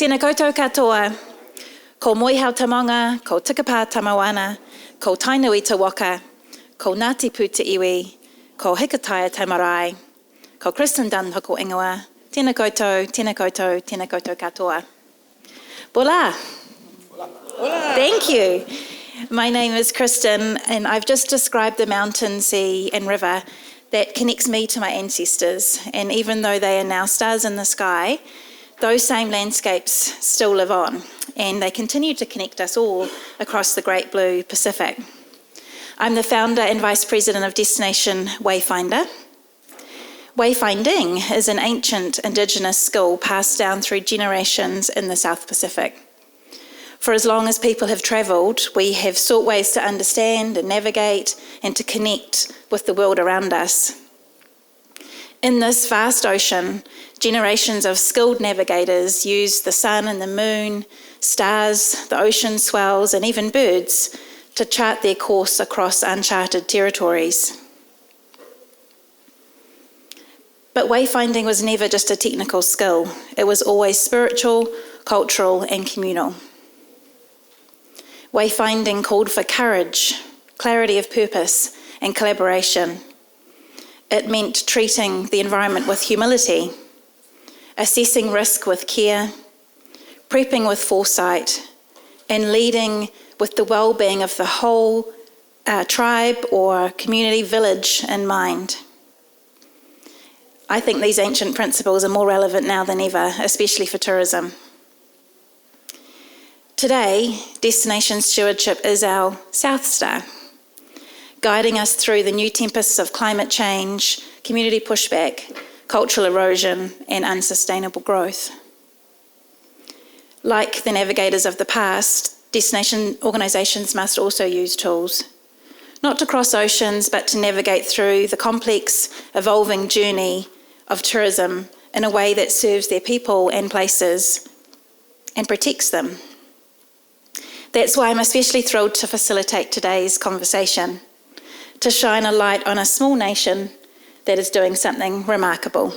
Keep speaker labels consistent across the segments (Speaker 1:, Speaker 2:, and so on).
Speaker 1: Tēnā koutou katoa, ko Moihau Tamanga, ko Tikapā Tamawana, ko Tainui Te Waka, ko Ngāti Pū Te Iwi, ko Hikataia Te Marae, ko Kristin Dunne hoko ingoa, tēnā koutou, tēnā koutou, tēnā koutou katoa. Bola. Hola. Thank you. My name is Kristin, and I've just described the mountain, sea and river that connects me to my ancestors. And even though they are now stars in the sky, those same landscapes still live on, and they continue to connect us all across the Great Blue Pacific. I'm the founder and vice president of Destination Wayfinder. Wayfinding is an ancient Indigenous skill passed down through generations in the South Pacific. For as long as people have travelled, we have sought ways to understand and navigate and to connect with the world around us. In this vast ocean, generations of skilled navigators use the sun and the moon, stars, the ocean swells, and even birds to chart their course across uncharted territories. But wayfinding was never just a technical skill. It was always spiritual, cultural, and communal. Wayfinding called for courage, clarity of purpose, and collaboration. It meant treating the environment with humility, assessing risk with care, prepping with foresight, and leading with the well-being of the whole tribe or community village in mind. I think these ancient principles are more relevant now than ever, especially for tourism. Today, Destination Stewardship is our South Star, guiding us through the new tempests of climate change, community pushback, cultural erosion, and unsustainable growth. Like the navigators of the past, destination organisations must also use tools, not to cross oceans, but to navigate through the complex, evolving journey of tourism in a way that serves their people and places and protects them. That's why I'm especially thrilled to facilitate today's conversation, to shine a light on a small nation that is doing something remarkable.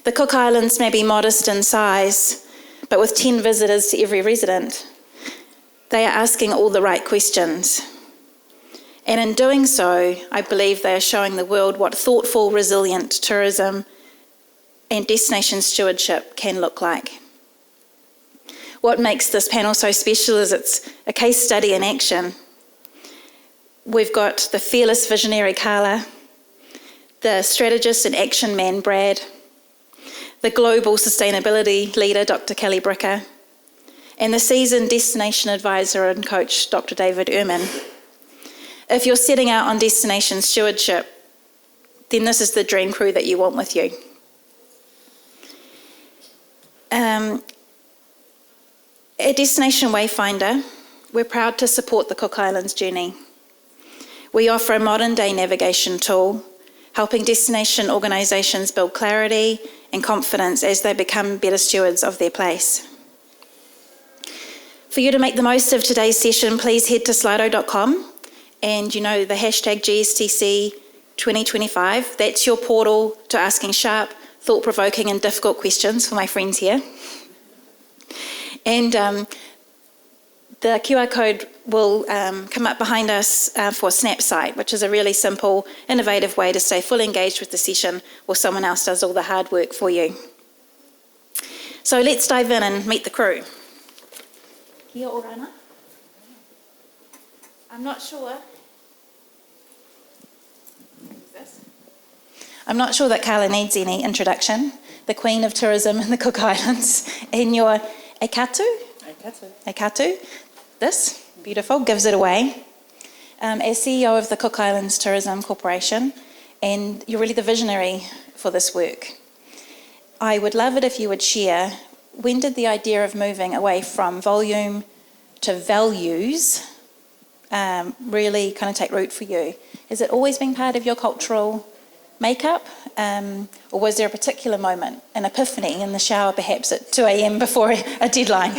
Speaker 1: The Cook Islands may be modest in size, but with 10 visitors to every resident, they are asking all the right questions. And in doing so, I believe they are showing the world what thoughtful, resilient tourism and destination stewardship can look like. What makes this panel so special is it's a case study in action. We've got the fearless visionary Karla, the strategist and action man Brad, the global sustainability leader Dr. Kelly Bricker, and the seasoned destination advisor and coach Dr. David Ermen. If you're setting out on destination stewardship, then this is the dream crew that you want with you. At Destination Wayfinder, we're proud to support the Cook Islands journey. We offer a modern-day navigation tool, helping destination organisations build clarity and confidence as they become better stewards of their place. For you to make the most of today's session, please head to slido.com and the hashtag GSTC2025. That's your portal to asking sharp, thought-provoking and difficult questions for my friends here. And the QR code will come up behind us for Snap Site, which is a really simple, innovative way to stay fully engaged with the session while someone else does all the hard work for you. So let's dive in and meet the crew. Kia orana. I'm not sure. I'm not sure that Karla needs any introduction. The Queen of Tourism in the Cook Islands. And your Ekatu? Ekatu. This, beautiful, gives it away. As CEO of the Cook Islands Tourism Corporation, and you're really the visionary for this work. I would love it if you would share, when did the idea of moving away from volume to values really kind of take root for you? Has it always been part of your cultural makeup, or was there a particular moment, an epiphany in the shower perhaps at 2 a.m. before a deadline,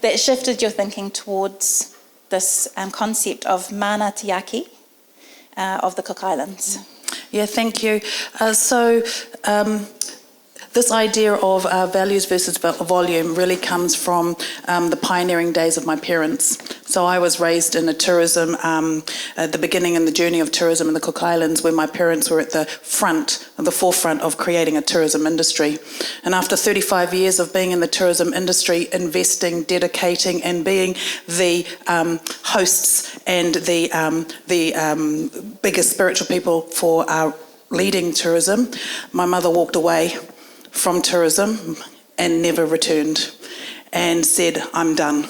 Speaker 1: that shifted your thinking towards this concept of mana tiaki the Cook Islands?
Speaker 2: Yeah, thank you. The This idea of values versus volume really comes from the pioneering days of my parents. So I was raised in a tourism, at the beginning in the journey of tourism in the Cook Islands, where my parents were at the forefront of creating a tourism industry. And after 35 years of being in the tourism industry, investing, dedicating, and being the hosts and the biggest spiritual people for leading tourism, my mother walked away from tourism and never returned and said, "I'm done."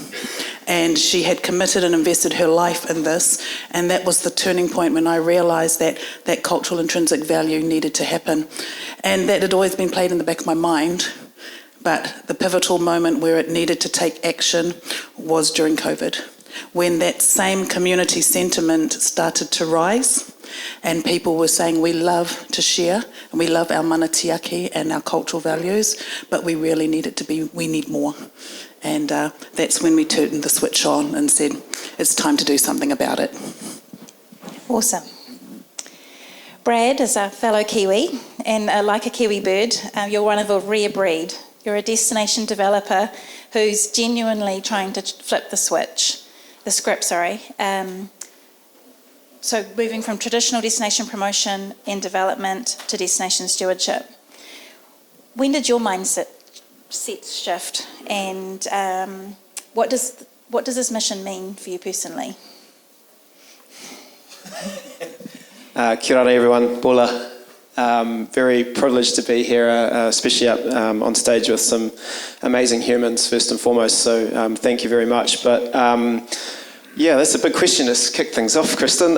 Speaker 2: And she had committed and invested her life in this, and that was the turning point when I realised that that cultural intrinsic value needed to happen. And that had always been played in the back of my mind, but the pivotal moment where it needed to take action was during COVID, when that same community sentiment started to rise. And people were saying, we love to share, and we love our mana tiaki and our cultural values, but we really need it to be, we need more. And that's when we turned the switch on and said, it's time to do something about it.
Speaker 1: Awesome. Brad is a fellow Kiwi, and like a Kiwi bird, you're one of a rare breed. You're a destination developer who's genuinely trying to flip the script. So moving from traditional destination promotion and development to destination stewardship. When did your mindset shift, and what does this mission mean for you personally?
Speaker 3: Kia ora everyone, Bula. Very privileged to be here, especially up on stage with some amazing humans first and foremost, so thank you very much. But yeah, that's a big question to kick things off, Kristin.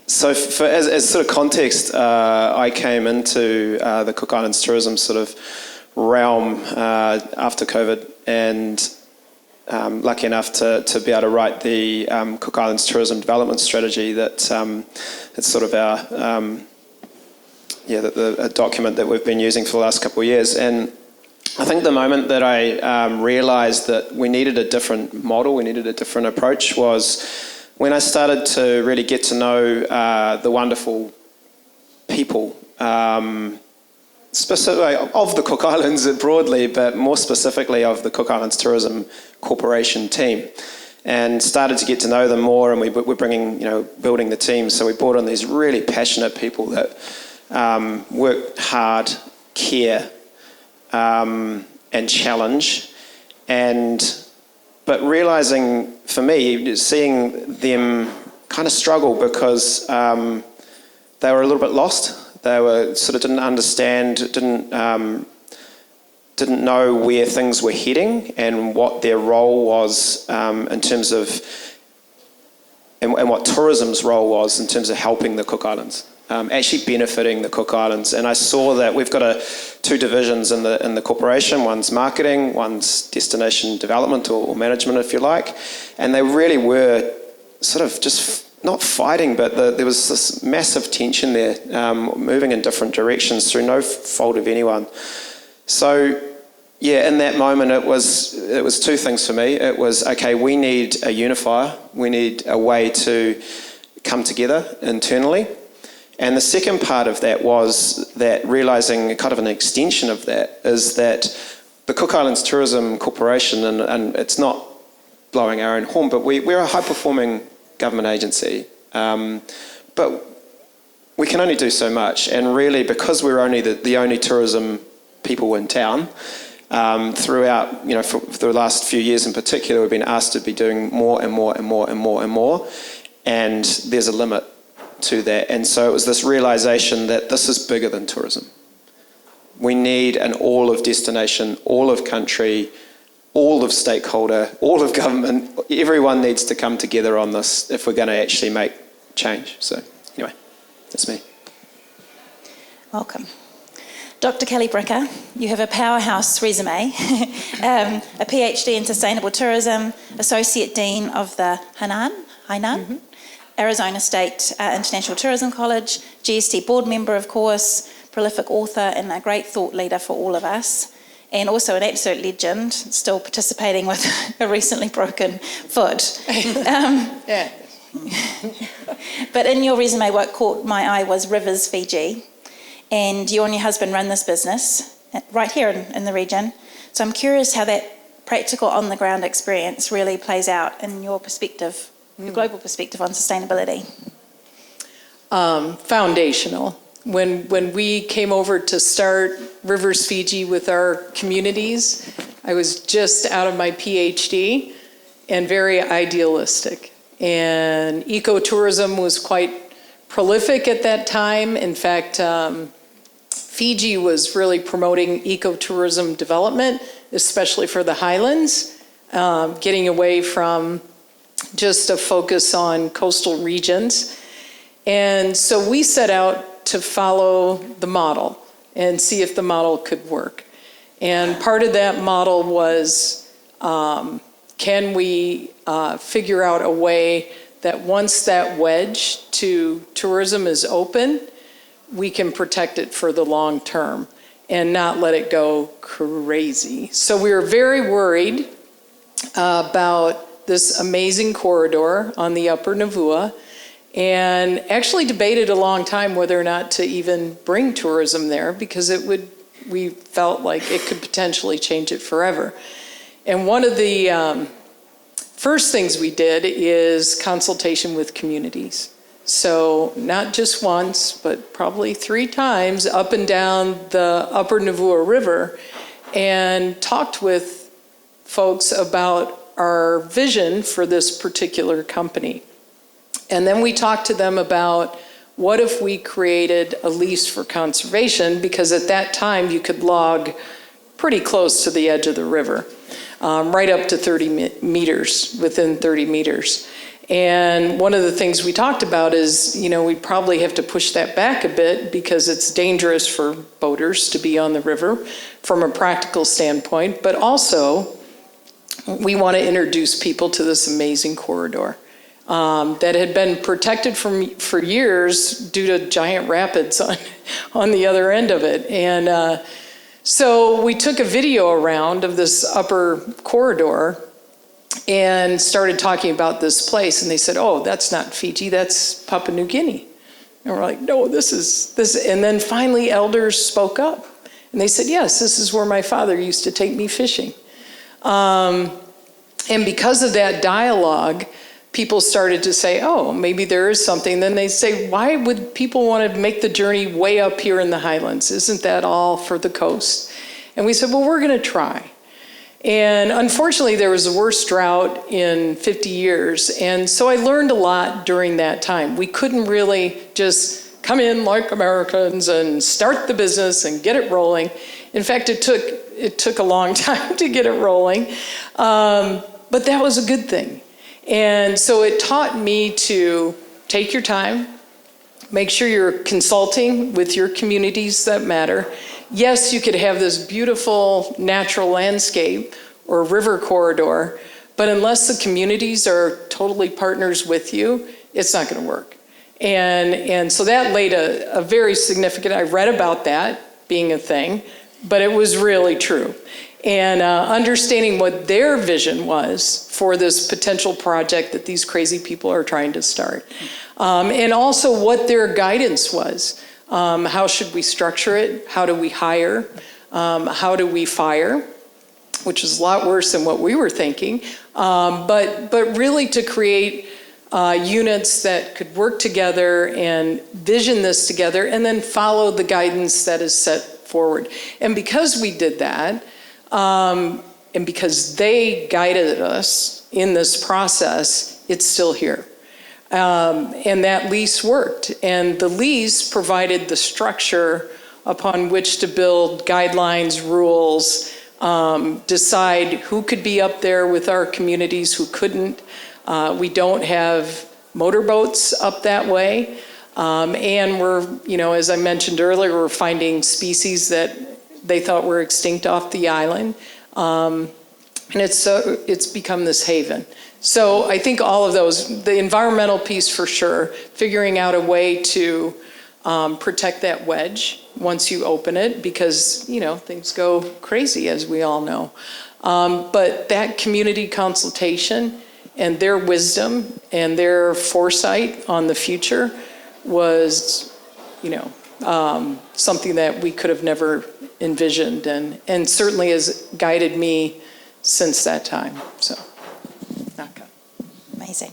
Speaker 3: So as sort of context, I came into the Cook Islands tourism sort of realm after COVID, and lucky enough to be able to write the Cook Islands tourism development strategy that it's sort of our the document that we've been using for the last couple of years. And I think the moment that I realised that we needed a different model, we needed a different approach, was when I started to really get to know the wonderful people, specifically of the Cook Islands broadly, but more specifically of the Cook Islands Tourism Corporation team, and started to get to know them more. And we're bringing, building the team. So we brought on these really passionate people that work hard, care, and challenge, but realising for me, seeing them kind of struggle because they were a little bit lost. They were sort of didn't understand, didn't know where things were heading and what their role was in terms of, and what tourism's role was in terms of helping the Cook Islands. Actually benefiting the Cook Islands. And I saw that we've got two divisions in the corporation. One's marketing, one's destination development or management, if you like. And they really were sort of just not fighting, but there was this massive tension there, moving in different directions through no fault of anyone. So yeah, in that moment it was two things for me. It was, okay, we need a unifier. We need a way to come together internally. And the second part of that was that realising kind of an extension of that is that the Cook Islands Tourism Corporation, and it's not blowing our own horn, but we're a high-performing government agency. But we can only do so much. And really, because we're only the only tourism people in town, throughout, for the last few years in particular, we've been asked to be doing more and more and more and more and more. And there's a limit to that. And so it was this realisation that this is bigger than tourism. We need an all of destination, all of country, all of stakeholder, all of government. Everyone needs to come together on this if we're going to actually make change. So anyway, that's me.
Speaker 1: Welcome. Dr. Kelly Bricker, you have a powerhouse resume, a PhD in Sustainable Tourism, Associate Dean of the Hainan, Arizona State International Tourism College, GST board member, of course, prolific author and a great thought leader for all of us, and also an absolute legend, still participating with a recently broken foot.
Speaker 4: Yeah.
Speaker 1: But in your resume, what caught my eye was Rivers, Fiji. and you and your husband run this business right here in the region. So I'm curious how that practical on-the-ground experience really plays out in your perspective, your global perspective on sustainability.
Speaker 4: Foundational. When we came over to start Rivers Fiji with our communities, I was just out of my PhD and very idealistic. And ecotourism was quite prolific at that time. In fact, Fiji was really promoting ecotourism development, especially for the highlands, getting away from just a focus on coastal regions. And so we set out to follow the model and see if the model could work. And part of that model was, can we figure out a way that once that wedge to tourism is open, we can protect it for the long term and not let it go crazy. So we were very worried about this amazing corridor on the upper Navua, and actually debated a long time whether or not to even bring tourism there, because we felt like it could potentially change it forever. And one of the first things we did is consultation with communities. So not just once, but probably 3 times up and down the upper Navua River, and talked with folks about our vision for this particular company. And then we talked to them about, what if we created a lease for conservation? Because at that time you could log pretty close to the edge of the river, right up to 30 meters, within 30 meters. And one of the things we talked about is, we probably have to push that back a bit because it's dangerous for boaters to be on the river from a practical standpoint, but also we want to introduce people to this amazing corridor that had been protected for years due to giant rapids on the other end of it. And so we took a video around of this upper corridor and started talking about this place. And they said, oh, that's not Fiji, that's Papua New Guinea. And we're like, no, this is. And then finally elders spoke up. And they said, yes, this is where my father used to take me fishing. And because of that dialogue, people started to say, oh, maybe there is something. Then they say, why would people want to make the journey way up here in the highlands? Isn't that all for the coast? And we said, well, we're going to try. And unfortunately, there was the worst drought in 50 years. And so I learned a lot during that time. We couldn't really just come in like Americans and start the business and get it rolling. In fact, it took a long time to get it rolling. But that was a good thing. And so it taught me to take your time, make sure you're consulting with your communities that matter. Yes, you could have this beautiful natural landscape or river corridor, but unless the communities are totally partners with you, it's not going to work. And so that laid a very significant, I read about that being a thing, but it was really true. And understanding what their vision was for this potential project that these crazy people are trying to start. And also what their guidance was. How should we structure it? How do we hire? How do we fire? Which is a lot worse than what we were thinking. But really to create units that could work together and vision this together and then follow the guidance that is set forward. And because we did that, and because they guided us in this process, it's still here. And that lease worked. And the lease provided the structure upon which to build guidelines, rules, decide who could be up there with our communities, who couldn't. We don't have motorboats up that way. And we're, as I mentioned earlier, we're finding species that they thought were extinct off the island. And it's become this haven. So I think all of those, the environmental piece for sure, figuring out a way to protect that wedge once you open it, because, things go crazy, as we all know. But that community consultation and their wisdom and their foresight on the future was, something that we could have never envisioned, and certainly has guided me since that time. So, okay.
Speaker 1: Amazing.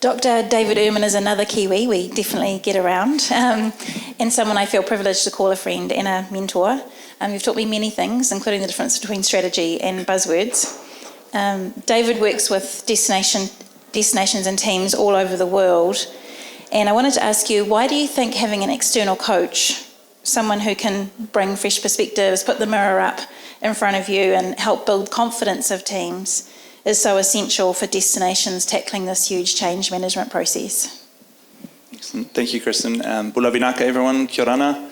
Speaker 1: Dr. David Ermen is another Kiwi we definitely get around, and someone I feel privileged to call a friend and a mentor. You've taught me many things, including the difference between strategy and buzzwords. David works with destinations and teams all over the world, and I wanted to ask you, why do you think having an external coach, someone who can bring fresh perspectives, put the mirror up in front of you and help build confidence of teams, is so essential for destinations tackling this huge change management process?
Speaker 5: Excellent. Thank you, Kristin. Bula vinaka, everyone. Kia orana.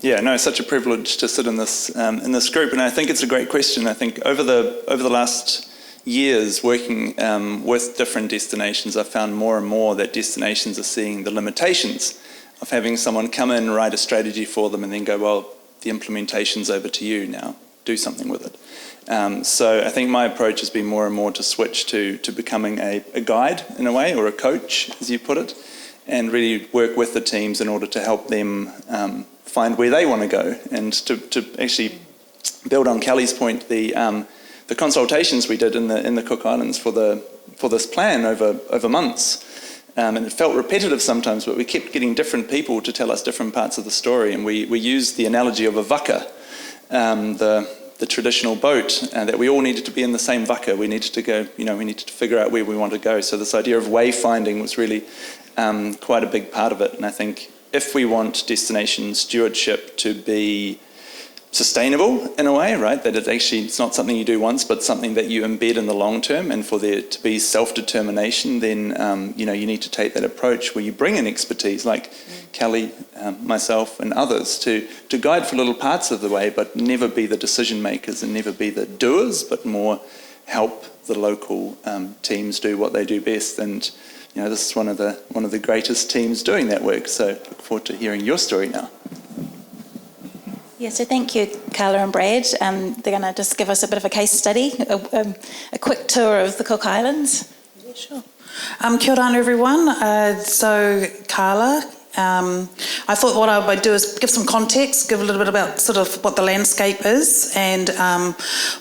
Speaker 5: It's such a privilege to sit in this group, and I think it's a great question. I think over the last years working with different destinations, I've found more and more that destinations are seeing the limitations of having someone come in, write a strategy for them, and then go, well, the implementation's over to you now. Do something with it. So I think my approach has been more and more to switch to becoming a guide in a way, or a coach, as you put it, and really work with the teams in order to help them find where they want to go, and to actually build on Kelly's point, the consultations we did in the Cook Islands for this plan over months. And it felt repetitive sometimes, but we kept getting different people to tell us different parts of the story, and we used the analogy of a waka, the traditional boat, that we all needed to be in the same waka. We needed to go, we needed to figure out where we want to go. So this idea of wayfinding was really quite a big part of it. And I think if we want destination stewardship to be sustainable in a way, right, that it's not something you do once, but something that you embed in the long term, and for there to be self-determination, then you need to take that approach where you bring in expertise like Kelly, myself and others to guide for little parts of the way, but never be the decision makers and never be the doers, but more help the local teams do what they do best. And this is one of the greatest teams doing that work, so look forward to hearing your story now.
Speaker 1: Yeah, so thank you, Karla and Brad. They're going to just give us a bit of a case study, a quick tour of the Cook Islands.
Speaker 2: Yeah, sure. Kia ora, everyone. So, Karla, I thought what I would do is give some context, give a little bit about sort of what the landscape is and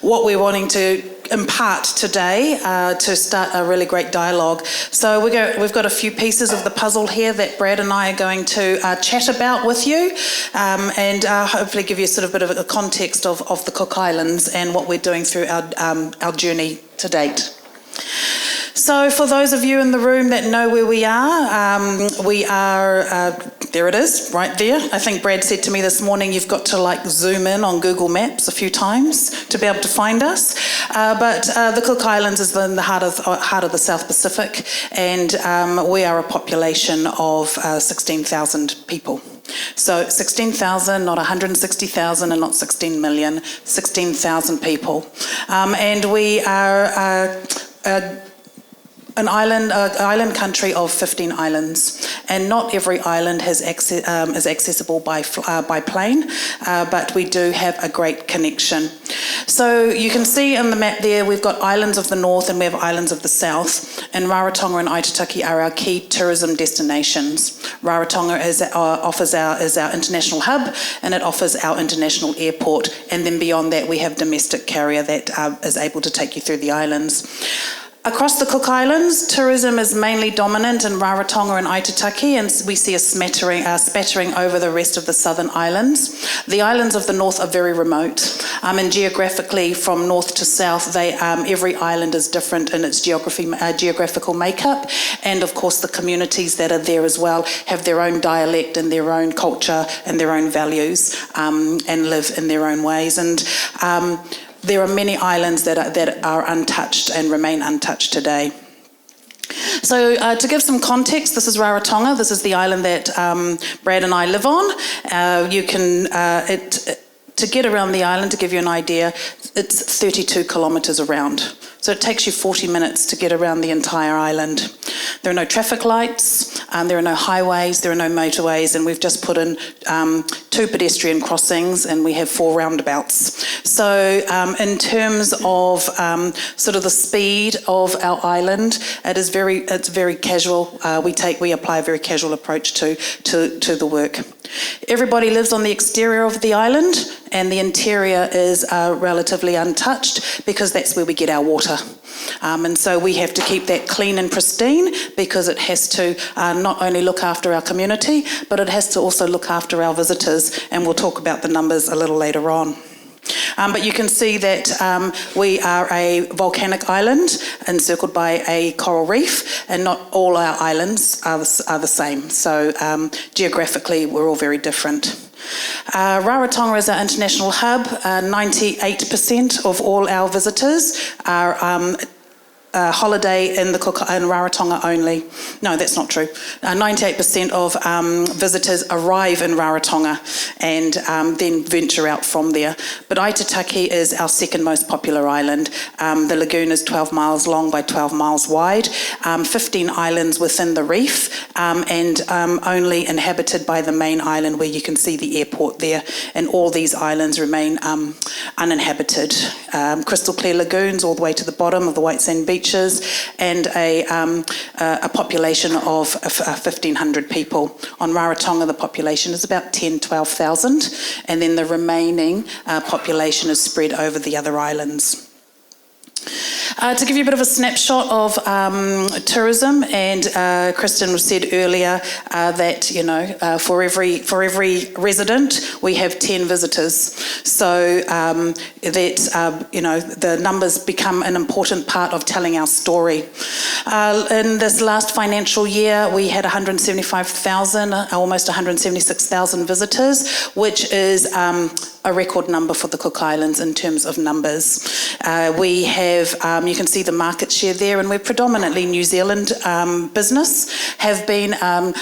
Speaker 2: what we're wanting to impart today to start a really great dialogue. So we've got a few pieces of the puzzle here that Brad and I are going to chat about with you and hopefully give you sort of a bit of a context of the Cook Islands and what we're doing through our journey to date. So for those of you in the room that know where we are, there it is, right there. I think Brad said to me this morning, you've got to zoom in on Google Maps a few times to be able to find us. But the Cook Islands is in the heart of the South Pacific, and we are a population of 16,000 people. So 16,000, not 160,000 and not 16 million, 16,000 people. And we are an island country of 15 islands, and not every island is accessible by plane, but we do have a great connection. So you can see in the map there, we've got islands of the north and we have islands of the south, and Rarotonga and Aitutaki are our key tourism destinations. Rarotonga is our international hub, and it offers our international airport, and then beyond that we have domestic carrier that is able to take you through the islands. Across the Cook Islands, tourism is mainly dominant in Rarotonga and Aitutaki, and we see a spattering over the rest of the southern islands. The islands of the north are very remote, and geographically from north to south, every island is different in its geographical makeup, and of course the communities that are there as well have their own dialect and their own culture and their own values, and live in their own ways. And there are many islands that are untouched and remain untouched today. So to give some context, this is Rarotonga. This is the island that Brad and I live on. To get around the island, to give you an idea, it's 32 kilometres around. So So it takes you 40 minutes to get around the entire island. There are no traffic lights, there are no highways, there are no motorways, and we've just put in 2 pedestrian crossings and we have 4 roundabouts. So in terms of sort of the speed of our island, it's very casual. We apply a very casual approach to the work. Everybody lives on the exterior of the island, and the interior is relatively untouched because that's where we get our water. And so we have to keep that clean and pristine because it has to not only look after our community, but it has to also look after our visitors, and we'll talk about the numbers a little later on. But you can see that we are a volcanic island encircled by a coral reef, and not all our islands are the same. So geographically, we're all very different. Rarotonga is our international hub. 98% of all our visitors are holiday in Rarotonga only. No, that's not true. 98% of visitors arrive in Rarotonga and then venture out from there. But Aitutaki is our second most popular island. The lagoon is 12 miles long by 12 miles wide, 15 islands within the reef, and only inhabited by the main island where you can see the airport there, and all these islands remain uninhabited. Crystal clear lagoons all the way to the bottom of the white sand beaches, and a population of 1,500 people. On Rarotonga, the population is about 12,000, and then the remaining population is spread over the other islands. To give you a bit of a snapshot of tourism, and Kristin said earlier that for every resident we have 10 visitors. So the numbers become an important part of telling our story. In this last financial year, we had 175,000, almost 176,000 visitors, which is a record number for the Cook Islands in terms of numbers. We have, you can see the market share there, and we're predominantly New Zealand business, have been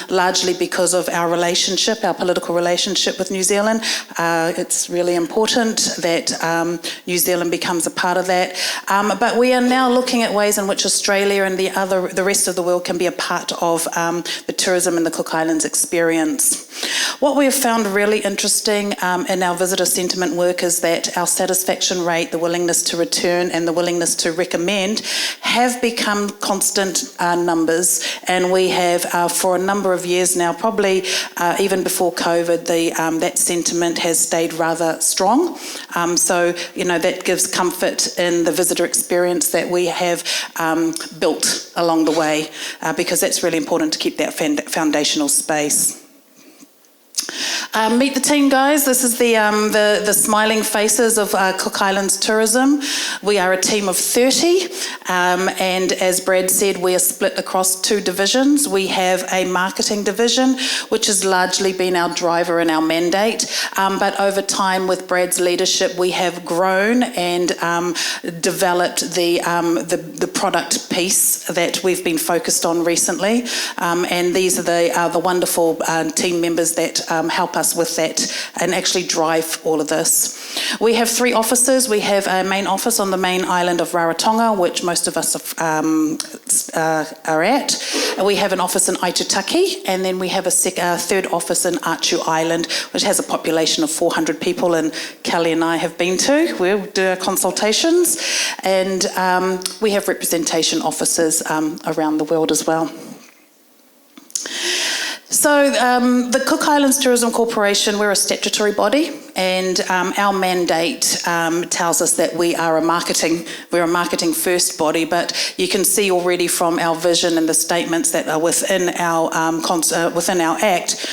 Speaker 2: largely because of our relationship, our political relationship with New Zealand. It's really important that New Zealand becomes a part of that. But we are now looking at ways in which Australia and the rest of the world can be a part of the tourism in the Cook Islands experience. What we have found really interesting in our visitor sentiment work is that our satisfaction rate, the willingness to return and the willingness to recommend have become constant numbers, and we have for a number of years now, probably even before COVID, that sentiment has stayed rather strong. So that gives comfort in the visitor experience that we have built along the way, because that's really important to keep that foundational space. Meet the team, guys. This is the smiling faces of Cook Islands Tourism. We are a team of 30, and as Brad said, we are split across 2 divisions. We have a marketing division, which has largely been our driver and our mandate, but over time, with Brad's leadership, we have grown and developed the product piece that we've been focused on recently, and these are the wonderful team members that help us with that and actually drive all of this. We have 3 offices. We have a main office on the main island of Rarotonga, which most of us are at. We have an office in Aitutaki, and then we have a third office in Achu Island, which has a population of 400 people, and Kelly and I have been to. We'll do our consultations, and we have representation offices around the world as well. So the Cook Islands Tourism Corporation, we're a statutory body, and our mandate tells us that we're a marketing first body, but you can see already from our vision and the statements that are within our act,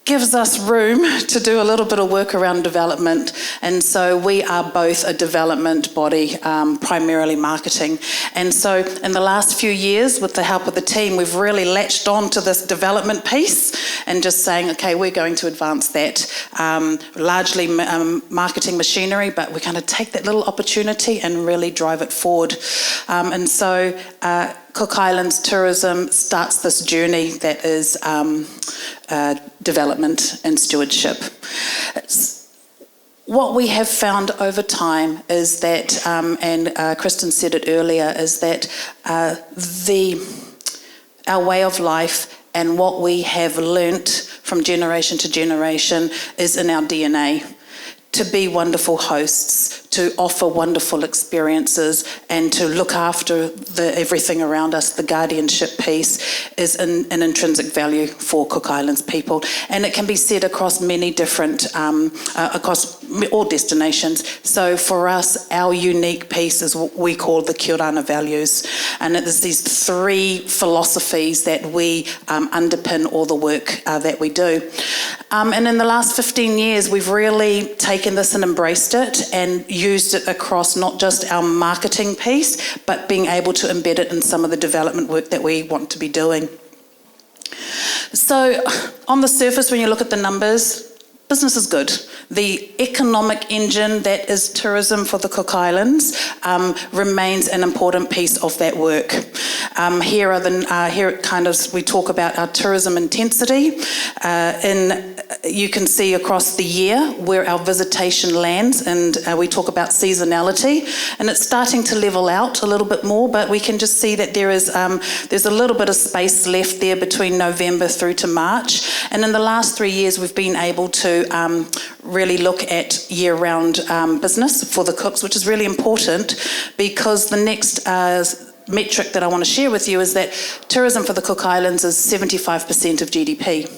Speaker 2: gives us room to do a little bit of work around development, and so we are both a development body, primarily marketing. And so in the last few years, with the help of the team, we've really latched on to this development piece and just saying, okay, we're going to advance that, largely marketing machinery, but we're going to take that little opportunity and really drive it forward. And so Cook Islands Tourism starts this journey that is development and stewardship. What we have found over time is that, and Kristin said it earlier, is that our way of life and what we have learnt from generation to generation is in our DNA. To be wonderful hosts, to offer wonderful experiences, and to look after everything around us, the guardianship piece, is an intrinsic value for Cook Islands people. And it can be said across many different, across all destinations. So for us, our unique piece is what we call the Kia Orana values. And it is these three philosophies that we underpin all the work that we do. And in the last 15 years, we've really taken this and embraced it and used it across not just our marketing piece, but being able to embed it in some of the development work that we want to be doing. So on the surface, when you look at the numbers, business is good. The economic engine that is tourism for the Cook Islands remains an important piece of that work. We talk about our tourism intensity. You can see across the year where our visitation lands, and we talk about seasonality, and it's starting to level out a little bit more, but we can just see that there's a little bit of space left there between November through to March. And in the last 3 years, we've been able to really look at year-round business for the cooks, which is really important, because the next metric that I want to share with you is that tourism for the Cook Islands is 75% of GDP.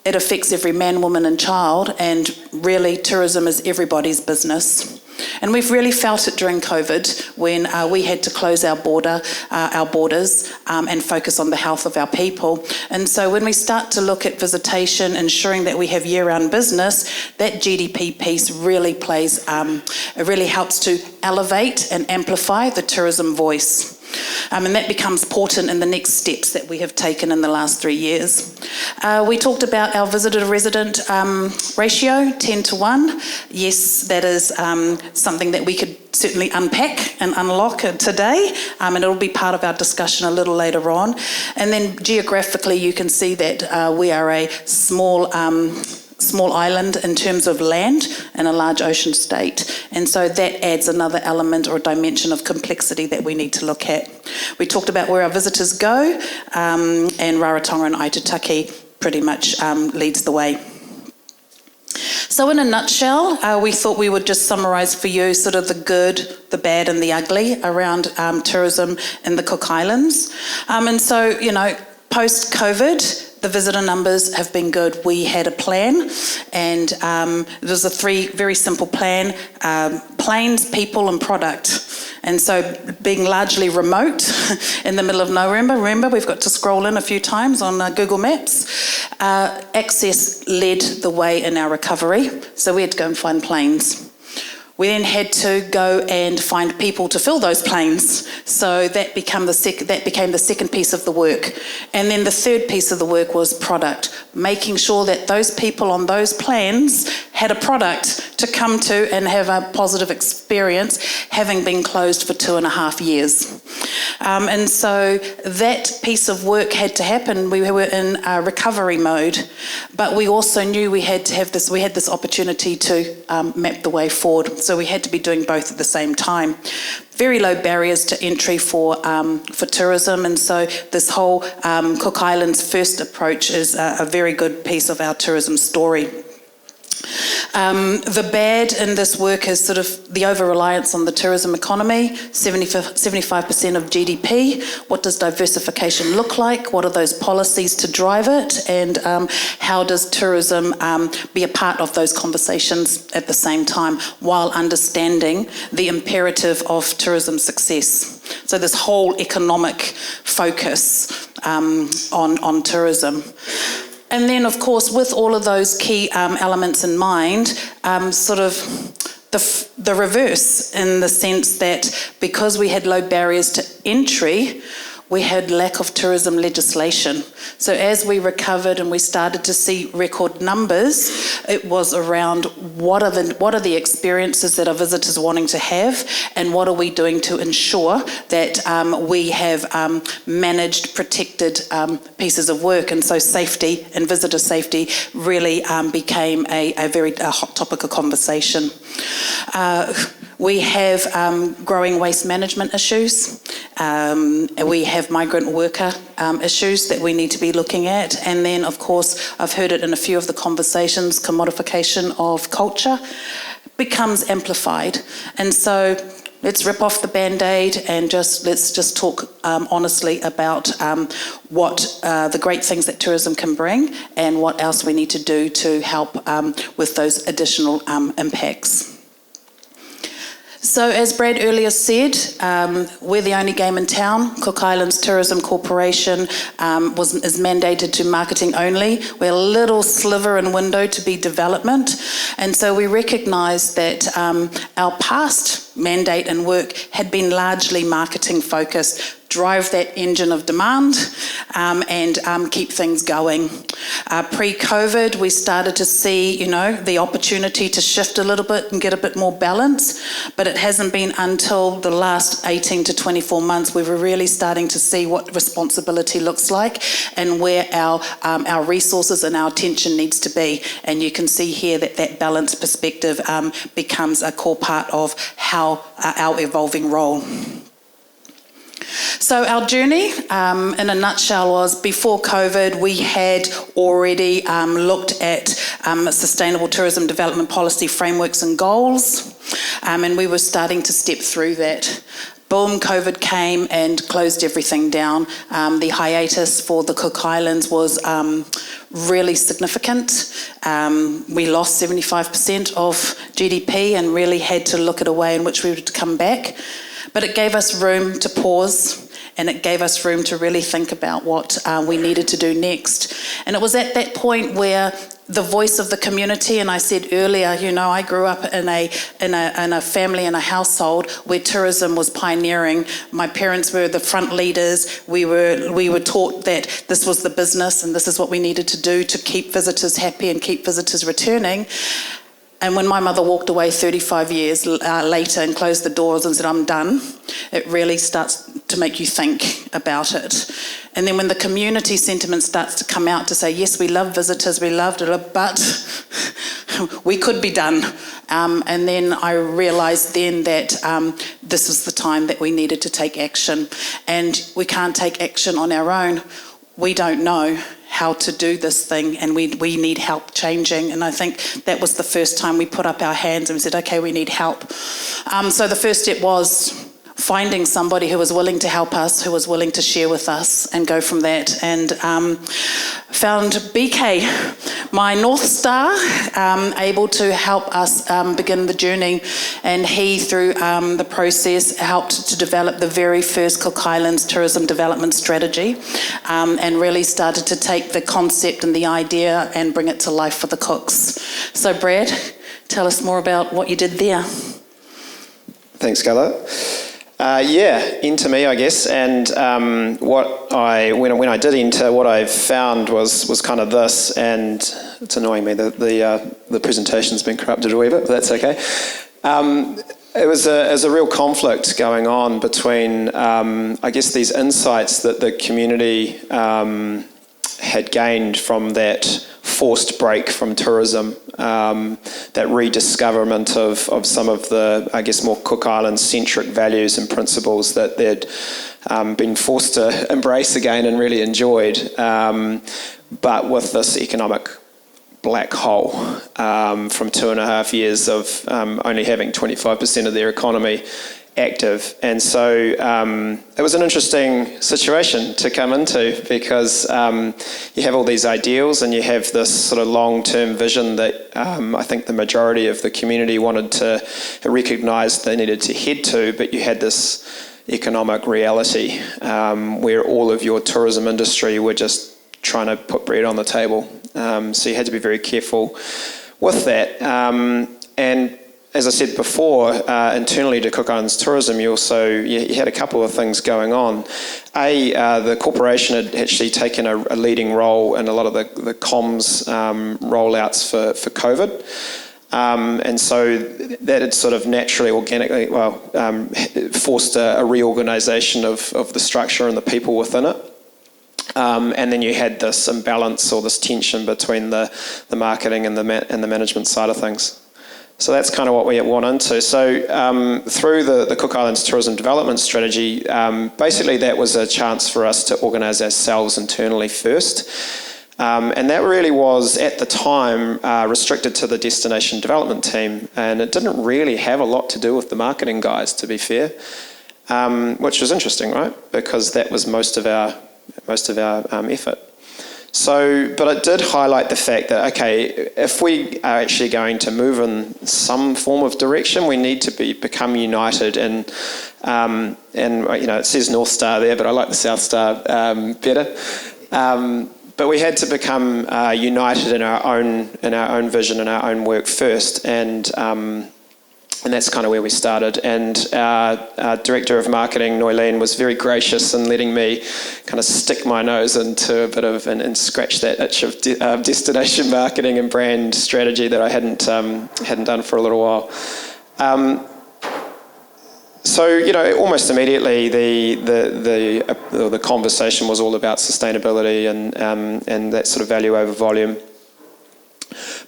Speaker 2: It affects every man, woman and child, and really tourism is everybody's business. And we've really felt it during COVID when we had to close our borders and focus on the health of our people. And so when we start to look at visitation, ensuring that we have year-round business, that GDP piece really plays, it really helps to elevate and amplify the tourism voice. And that becomes important in the next steps that we have taken in the last 3 years. We talked about our visitor-to-resident ratio, 10:1. Yes, that is something that we could certainly unpack and unlock today, and it'll be part of our discussion a little later on. And then geographically, you can see that we are a small island in terms of land and a large ocean state. And so that adds another element or a dimension of complexity that we need to look at. We talked about where our visitors go, and Rarotonga and Aitutaki pretty much leads the way. So in a nutshell, we thought we would just summarise for you sort of the good, the bad and the ugly around tourism in the Cook Islands. And so, post-COVID, the visitor numbers have been good. We had a plan, and it was a very simple plan: planes, people, and product. And so, being largely remote in the middle of November, remember we've got to scroll in a few times on Google Maps. Access led the way in our recovery, so we had to go and find planes. We then had to go and find people to fill those planes. So that became the second piece of the work. And then the third piece of the work was product, making sure that those people on those planes had a product to come to and have a positive experience, having been closed for 2.5 years. And so that piece of work had to happen. We were in a recovery mode, but we also knew we had this opportunity to map the way forward. So we had to be doing both at the same time. Very low barriers to entry for tourism, and so this whole Cook Islands first approach is a very good piece of our tourism story. The bad in this work is sort of the over-reliance on the tourism economy, 75% of GDP. What does diversification look like? What are those policies to drive it? And how does tourism be a part of those conversations at the same time while understanding the imperative of tourism success? So this whole economic focus on tourism. And then, of course, with all of those key elements in mind, sort of the reverse, in the sense that because we had low barriers to entry, we had lack of tourism legislation. So as we recovered and we started to see record numbers, it was around what are the experiences that our visitors wanting to have, and what are we doing to ensure that we have managed, protected pieces of work. And so safety and visitor safety really became a very hot topic of conversation. We have growing waste management issues. We have migrant worker issues that we need to be looking at. And then, of course, I've heard it in a few of the conversations, commodification of culture becomes amplified. And so let's rip off the Band-Aid and let's just talk honestly about what the great things that tourism can bring and what else we need to do to help with those additional impacts. So as Brad earlier said, we're the only game in town. Cook Islands Tourism Corporation is mandated to marketing only. We're a little sliver and window to be development. And so we recognise that our past mandate and work had been largely marketing focused. Drive that engine of demand and keep things going. Pre-COVID, we started to see, the opportunity to shift a little bit and get a bit more balance, but it hasn't been until the last 18 to 24 months we were really starting to see what responsibility looks like and where our resources and our attention needs to be. And you can see here that balanced perspective becomes a core part of how our evolving role. So our journey, in a nutshell, was before COVID, we had already looked at sustainable tourism development policy frameworks and goals, and we were starting to step through that. Boom, COVID came and closed everything down. The hiatus for the Cook Islands was really significant. We lost 75% of GDP and really had to look at a way in which we would come back. But it gave us room to pause, and it gave us room to really think about what we needed to do next. And it was at that point where the voice of the community, and I said earlier, I grew up in a family and a household where tourism was pioneering. My parents were the front leaders. We were taught that this was the business and this is what we needed to do to keep visitors happy and keep visitors returning. And when my mother walked away 35 years later and closed the doors and said, I'm done, it really starts to make you think about it. And then when the community sentiment starts to come out to say, yes, we love visitors, we loved it, but we could be done. And then I realised then that this was the time that we needed to take action. And we can't take action on our own. We don't know how to do this thing, and we need help changing. And I think that was the first time we put up our hands and we said, okay, we need help. So the first step was finding somebody who was willing to help us, who was willing to share with us, and go from that. And found BK, my North Star, able to help us begin the journey. And he, through the process, helped to develop the very first Cook Islands tourism development strategy, and really started to take the concept and the idea and bring it to life for the cooks. So Brad, tell us more about what you did there.
Speaker 3: Thanks, Karla. Into me, I guess, and when I did enter, what I found was kind of this, and it's annoying me that the presentation's been corrupted a wee bit, but that's okay. It was a real conflict going on between, I guess, these insights that the community had gained from that forced break from tourism, that rediscoverment of some of the, I guess, more Cook Island-centric values and principles that they'd been forced to embrace again and really enjoyed, but with this economic black hole from 2.5 years of only having 25% of their economy active. And so it was an interesting situation to come into, because you have all these ideals and you have this sort of long-term vision that I think the majority of the community wanted to recognise they needed to head to, but you had this economic reality where all of your tourism industry were just trying to put bread on the table. So you had to be very careful with that. And as I said before, internally to Cook Islands Tourism, you had a couple of things going on. The corporation had actually taken a leading role in a lot of the comms rollouts for COVID. And so that had sort of naturally, organically, forced a reorganisation of the structure and the people within it. And then you had this imbalance or this tension between the marketing and the management side of things. So that's kind of what we went into. So through the Cook Islands Tourism Development Strategy, basically that was a chance for us to organise ourselves internally first. And that really was, at the time, restricted to the destination development team. And it didn't really have a lot to do with the marketing guys, to be fair, which was interesting, right? Because that was most of our effort. So, but it did highlight the fact that, okay, if we are actually going to move in some form of direction, we need to become united. And it says North Star there, but I like the South Star better. But we had to become united in our own vision and our own work first, and that's kind of where we started. And our Director of Marketing, Noylene, was very gracious in letting me kind of stick my nose into a bit of and scratch that itch of destination marketing and brand strategy that I hadn't done for a little while. So, almost immediately the conversation was all about sustainability and that sort of value over volume.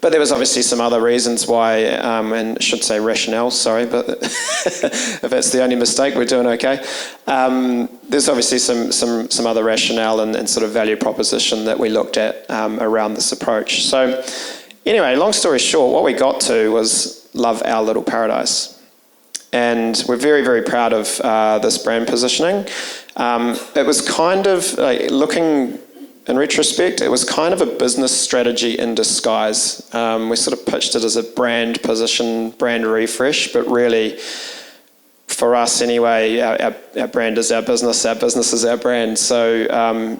Speaker 3: But there was obviously some other reasons why, and I should say rationale, sorry, but if that's the only mistake, we're doing okay. There's obviously some other rationale and sort of value proposition that we looked at around this approach. So anyway, long story short, what we got to was love our little paradise. And we're very, very proud of this brand positioning. It was kind of looking in retrospect, it was kind of a business strategy in disguise. We sort of pitched it as a brand position, brand refresh, but really, for us anyway, our brand is our business is our brand. So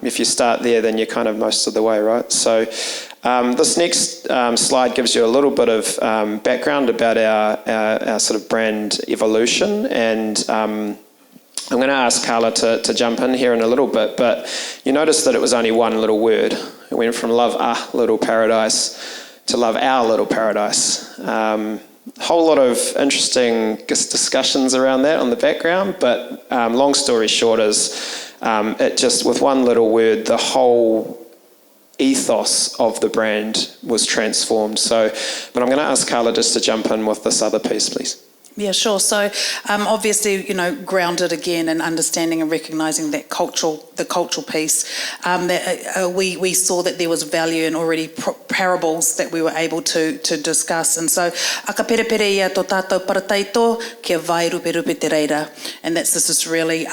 Speaker 3: if you start there, then you're kind of most of the way, right? So this next slide gives you a little bit of background about our sort of brand evolution, and I'm going to ask Karla to jump in here in a little bit, but you notice that it was only one little word. It went from love a little paradise to love our little paradise. Whole lot of interesting discussions around that on the background, but long story short is it just, with one little word, the whole ethos of the brand was transformed. So, but I'm going to ask Karla just to jump in with this other piece, please.
Speaker 2: Yeah, sure. So obviously, grounded again in understanding and recognising that the cultural piece, that we saw that there was value in already parables that we were able to discuss. And so, aka perepere ia tō tātou parataito, kia vai rupe te reira. And that's this really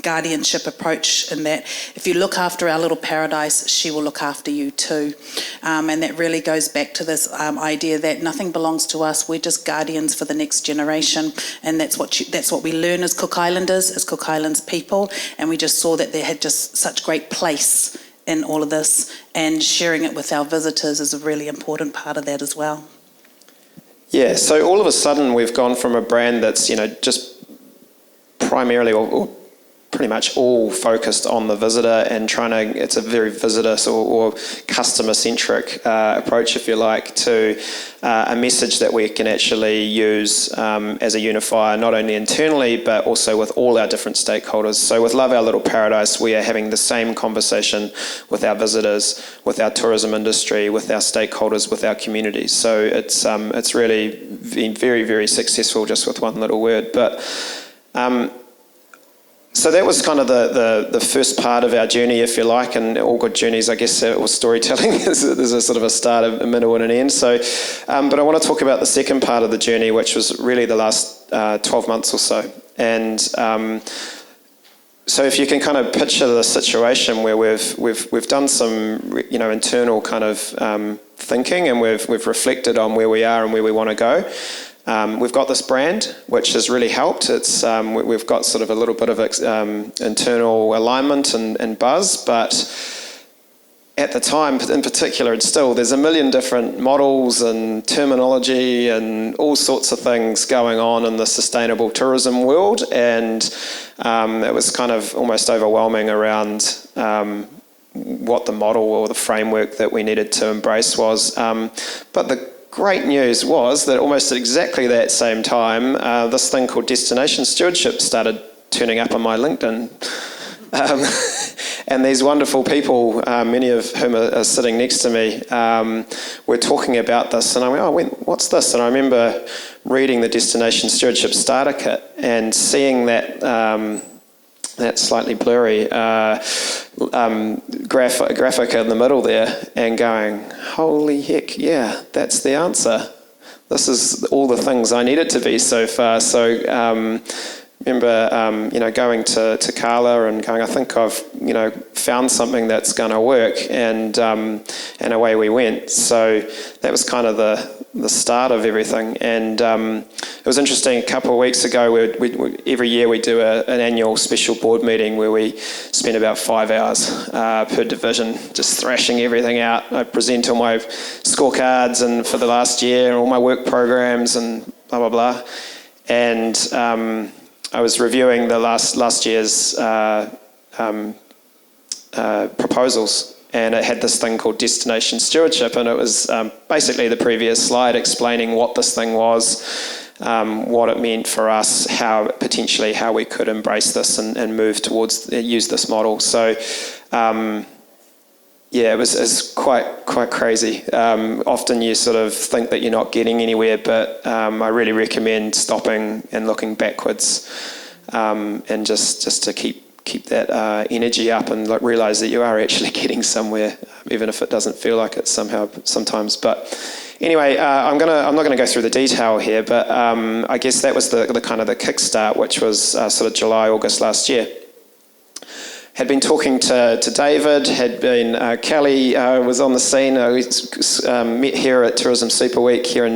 Speaker 2: guardianship approach, in that if you look after our little paradise, she will look after you too. And that really goes back to this idea that nothing belongs to us. We're just guardians for the next generation, and that's what we learn as Cook Islanders, as Cook Islands people. And we just saw that they had just such great place in all of this, and sharing it with our visitors is a really important part of that as well.
Speaker 3: Yeah, so all of a sudden we've gone from a brand that's just primarily or pretty much all focused on the visitor and it's a very visitor or customer-centric approach, if you like, to a message that we can actually use as a unifier, not only internally, but also with all our different stakeholders. So with Love Our Little Paradise, we are having the same conversation with our visitors, with our tourism industry, with our stakeholders, with our communities. So it's really been very, very successful just with one little word. But so that was kind of the first part of our journey, if you like, and all good journeys, I guess, or storytelling, there's a sort of a start, a middle and an end. So, but I want to talk about the second part of the journey, which was really the last 12 months or so. And so if you can kind of picture the situation where we've done some internal kind of thinking, and we've reflected on where we are and where we want to go. We've got this brand, which has really helped. It's we've got sort of a little bit of internal alignment and buzz, but at the time, in particular, and still, there's a million different models and terminology and all sorts of things going on in the sustainable tourism world, and it was kind of almost overwhelming around what the model or the framework that we needed to embrace was. But the great news was that almost at exactly that same time, this thing called Destination Stewardship started turning up on my LinkedIn. And these wonderful people, many of whom are sitting next to me, were talking about this, and I went, oh, what's this? And I remember reading the Destination Stewardship Starter Kit and seeing that that slightly blurry graphic in the middle there, and going, holy heck, yeah, that's the answer. This is all the things I need it to be so far. So remember, going to Karla and going, I think I've, found something that's going to work, and away we went. So that was kind of the start of everything. And it was interesting. A couple of weeks ago, we every year we do an annual special board meeting where we spend about 5 hours per division just thrashing everything out. I present all my scorecards and for the last year, all my work programs and blah blah blah. And I was reviewing the last year's proposals, and it had this thing called Destination Stewardship, and it was basically the previous slide explaining what this thing was, what it meant for us, how we could embrace this and move towards use this model. So yeah, it was quite crazy. Often you sort of think that you're not getting anywhere, but I really recommend stopping and looking backwards, and just to keep that energy up and realise that you are actually getting somewhere, even if it doesn't feel like it sometimes. But anyway, I'm not going to go through the detail here, but I guess that was the kind of the kickstart, which was sort of July, August last year. Had been talking to David, Kelly was on the scene. We met here at Tourism Super Week here in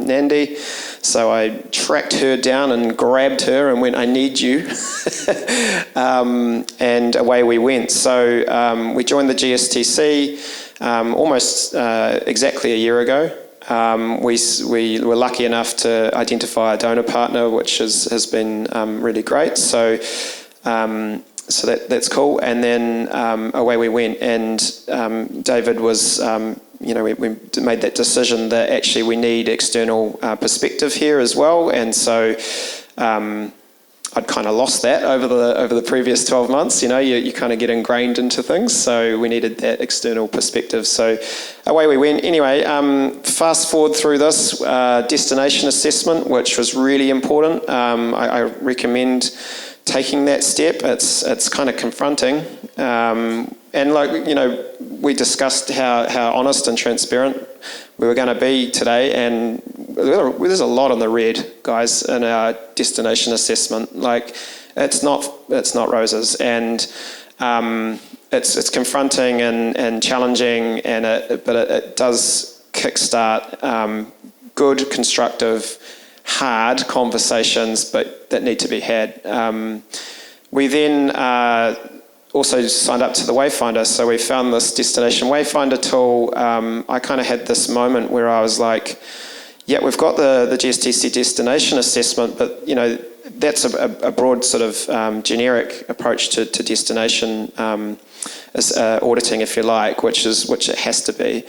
Speaker 3: Nandi. So I tracked her down and grabbed her and went, I need you. And away we went. So we joined the GSTC almost exactly a year ago. We were lucky enough to identify a donor partner, which has been really great. So that's cool. And then away we went, and David was, we made that decision that actually we need external perspective here as well. And so I'd kind of lost that over the previous 12 months. You kind of get ingrained into things. So we needed that external perspective. So away we went. Anyway, fast forward through this destination assessment, which was really important. I recommend taking that step. It's kind of confronting, and we discussed how honest and transparent we were going to be today, and there's a lot on the red, guys, in our destination assessment. It's not roses, and it's confronting and challenging, but it does kickstart good, constructive, hard conversations, but that need to be had. We then also signed up to the Wayfinder, so we found this Destination Wayfinder tool. I kind of had this moment where I was like, yeah, we've got the GSTC destination assessment, but that's a broad sort of generic approach to destination auditing, if you like, which it has to be.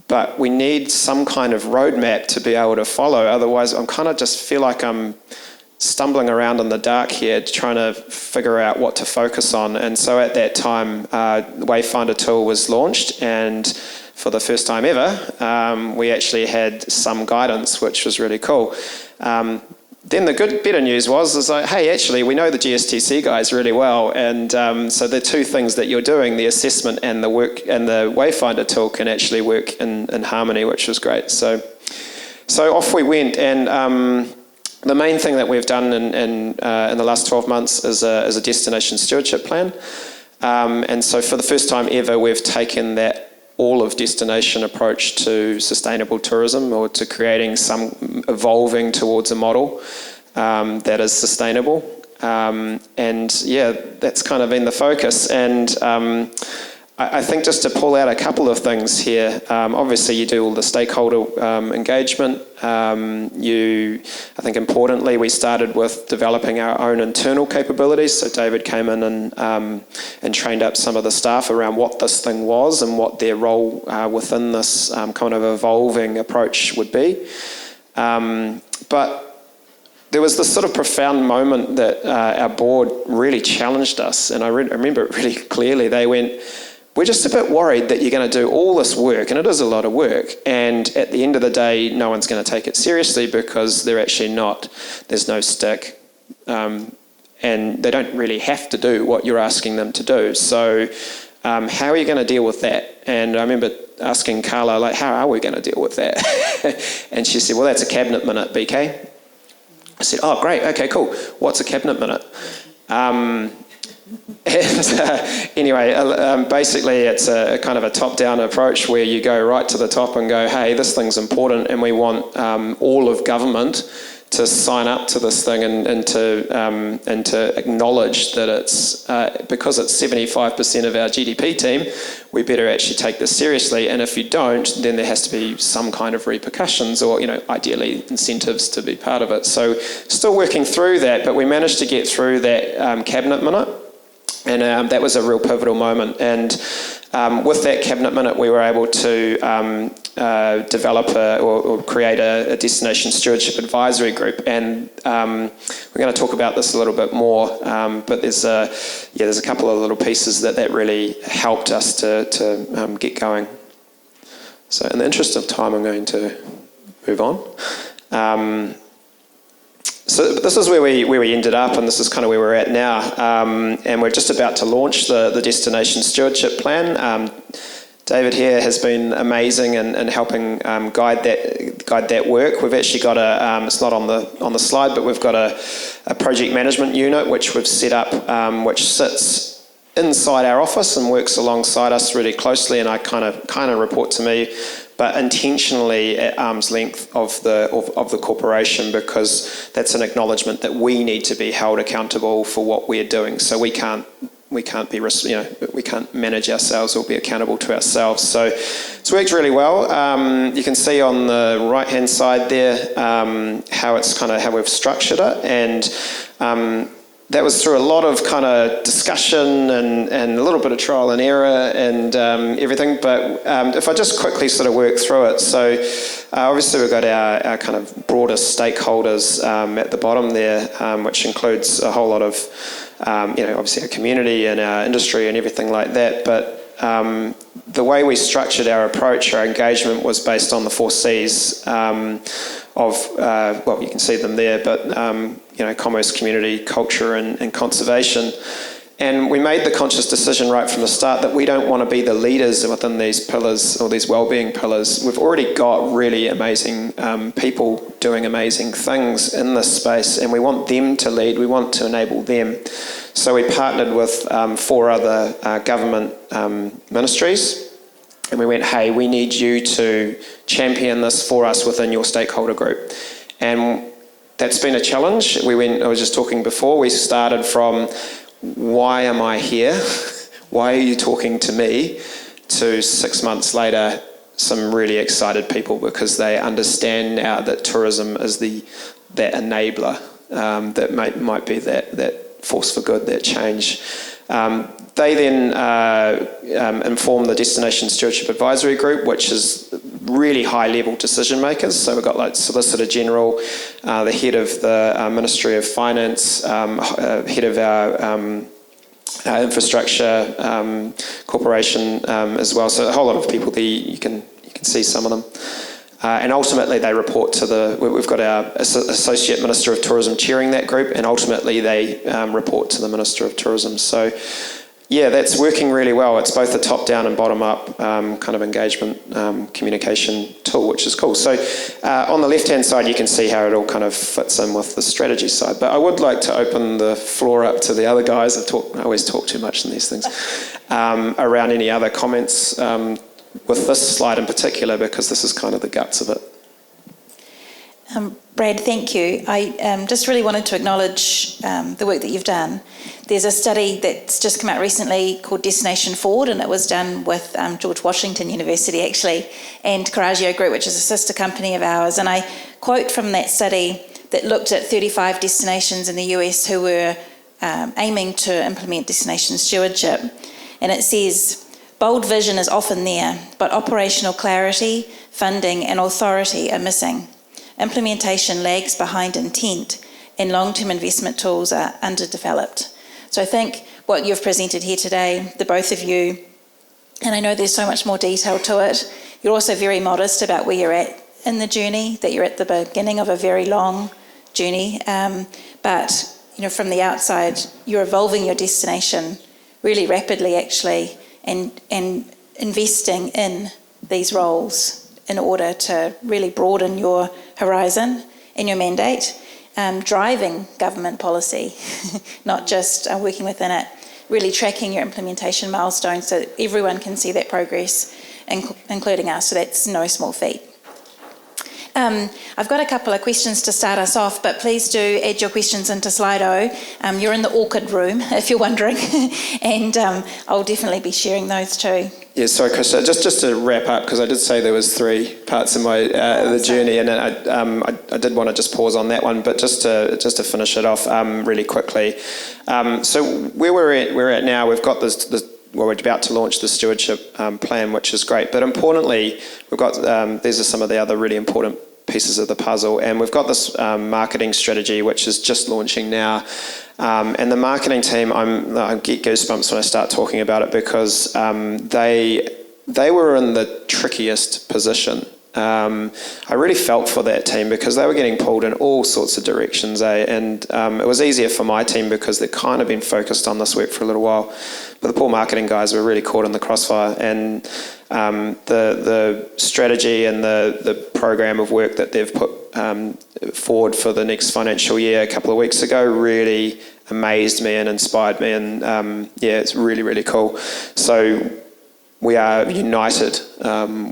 Speaker 3: But we need some kind of roadmap to be able to follow. Otherwise, I'm kind of just feel like I'm stumbling around in the dark here, trying to figure out what to focus on. And so at that time, the Wayfinder tool was launched, and for the first time ever, we actually had some guidance, which was really cool. Then the better news is like, hey, actually, we know the GSTC guys really well, and so the two things that you're doing, the assessment and the work and the Wayfinder tool, can actually work in harmony, which was great. So off we went, and the main thing that we've done in the last 12 months is a destination stewardship plan, and so for the first time ever, we've taken that all of destination approach to sustainable tourism, or to creating evolving towards a model that is sustainable. And yeah, that's kind of been the focus. And I think just to pull out a couple of things here, obviously you do all the stakeholder engagement. I think importantly, we started with developing our own internal capabilities. So David came in and trained up some of the staff around what this thing was and what their role within this kind of evolving approach would be. But there was this sort of profound moment that our board really challenged us, and I remember it really clearly. They went, "We're just a bit worried that you're going to do all this work," and it is a lot of work, and at the end of the day, no one's going to take it seriously because they're actually not, there's no stick, and they don't really have to do what you're asking them to do. So how are you going to deal with that? And I remember asking Karla, like, how are we going to deal with that? And she said, "Well, that's a cabinet minute, BK." I said, "Oh, great, okay, cool. What's a cabinet minute?" Anyway, basically it's a kind of a top-down approach where you go right to the top and go, hey, this thing's important and we want all of government to sign up to this thing and to acknowledge that it's, because it's 75% of our GDP team, we better actually take this seriously. And if you don't, then there has to be some kind of repercussions or, ideally incentives to be part of it. So still working through that, but we managed to get through that cabinet minute. And that was a real pivotal moment. And with that cabinet minute, we were able to develop or create a Destination Stewardship Advisory Group. And we're going to talk about this a little bit more. But there's a couple of little pieces that really helped us to get going. So in the interest of time, I'm going to move on. So this is where we ended up, and this is kind of where we're at now. And we're just about to launch the Destination Stewardship Plan. David here has been amazing in helping guide that work. We've actually got it's not on the slide, but we've got a project management unit which we've set up, which sits inside our office and works alongside us really closely, and I kind of report to me, but intentionally at arm's length of the corporation, because that's an acknowledgement that we need to be held accountable for what we're doing. So we can't we can't manage ourselves or be accountable to ourselves. So it's worked really well. You can see on the right-hand side there how it's kind of how we've structured it, and that was through a lot of kind of discussion and a little bit of trial and error and everything. But if I just quickly sort of work through it, so obviously we've got our kind of broadest stakeholders at the bottom there, which includes a whole lot of obviously our community and our industry and everything like that. But the way we structured our approach, our engagement, was based on the 4 C's well, you can see them there, but commerce, community, culture, and conservation. And we made the conscious decision right from the start that we don't want to be the leaders within these pillars or these wellbeing pillars. We've already got really amazing people doing amazing things in this space, and we want them to lead. We want to enable them. So we partnered with 4 other government ministries, and we went, hey, we need you to champion this for us within your stakeholder group. And that's been a challenge. I was just talking before, we started from, why am I here? Why are you talking to me? To 6 months later, some really excited people, because they understand now that tourism is that enabler that might be that force for good, that change. They then inform the Destination Stewardship Advisory Group, which is really high-level decision makers. So we've got like Solicitor General, the head of the Ministry of Finance, head of our infrastructure corporation as well. So a whole lot of people there. You can see some of them. And ultimately they report to we've got our Associate Minister of Tourism chairing that group, and ultimately they report to the Minister of Tourism. So yeah, that's working really well. It's both a top-down and bottom-up kind of engagement communication tool, which is cool. So on the left-hand side, you can see how it all kind of fits in with the strategy side. But I would like to open the floor up to the other guys. I always talk too much in these things. Around any other comments with this slide in particular, because this is kind of the guts of it.
Speaker 1: Brad, thank you. I just really wanted to acknowledge the work that you've done. There's a study that's just come out recently called Destination Forward, and it was done with George Washington University, actually, and Coraggio Group, which is a sister company of ours. And I quote from that study that looked at 35 destinations in the US who were aiming to implement destination stewardship. And it says, bold vision is often there, but operational clarity, funding and authority are missing. Implementation lags behind intent, and long-term investment tools are underdeveloped. So I think what you've presented here today, the both of you, and I know there's so much more detail to it, you're also very modest about where you're at in the journey, that you're at the beginning of a very long journey. But from the outside, you're evolving your destination really rapidly, actually, and investing in these roles in order to really broaden your horizon and your mandate. Driving government policy, not just working within it, really tracking your implementation milestones so that everyone can see that progress, including us, so that's no small feat. I've got a couple of questions to start us off, but please do add your questions into Slido. You're in the orchid room, if you're wondering, and I'll definitely be sharing those too.
Speaker 3: Yeah, sorry, Kristin. Just to wrap up, because I did say there was 3 parts of my the journey, and I did want to just pause on that one, but just to finish it off really quickly. So where we're at now, we've got we're about to launch the stewardship plan, which is great. But importantly, we've got these are some of the other really important pieces of the puzzle, and we've got this marketing strategy, which is just launching now. And the marketing team, I get goosebumps when I start talking about it, because they were in the trickiest position. I really felt for that team because they were getting pulled in all sorts of directions, and it was easier for my team because they'd kind of been focused on this work for a little while. But the poor marketing guys were really caught in the crossfire, and the strategy and the program of work that they've put forward for the next financial year a couple of weeks ago really amazed me and inspired me, and it's really, really cool. So we are united,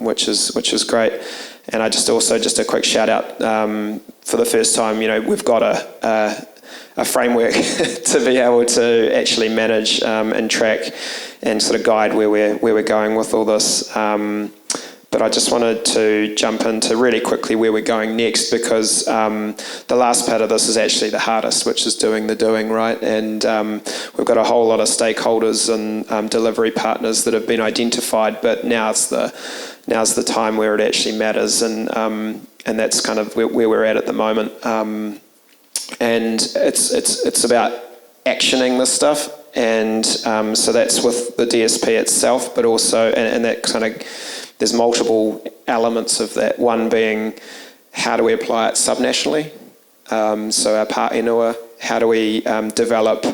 Speaker 3: which is great. And I just a quick shout out for the first time. We've got a framework to be able to actually manage and track and sort of guide where we're going with all this. But I just wanted to jump into really quickly where we're going next, because the last part of this is actually the hardest, which is doing the doing, right? And we've got a whole lot of stakeholders and delivery partners that have been identified, but now's the time where it actually matters, and that's kind of where we're at the moment. And it's about actioning this stuff, and so that's with the DSP itself, but also and that kind of. There's multiple elements of that. One being, how do we apply it subnationally? So our part inua, how do we develop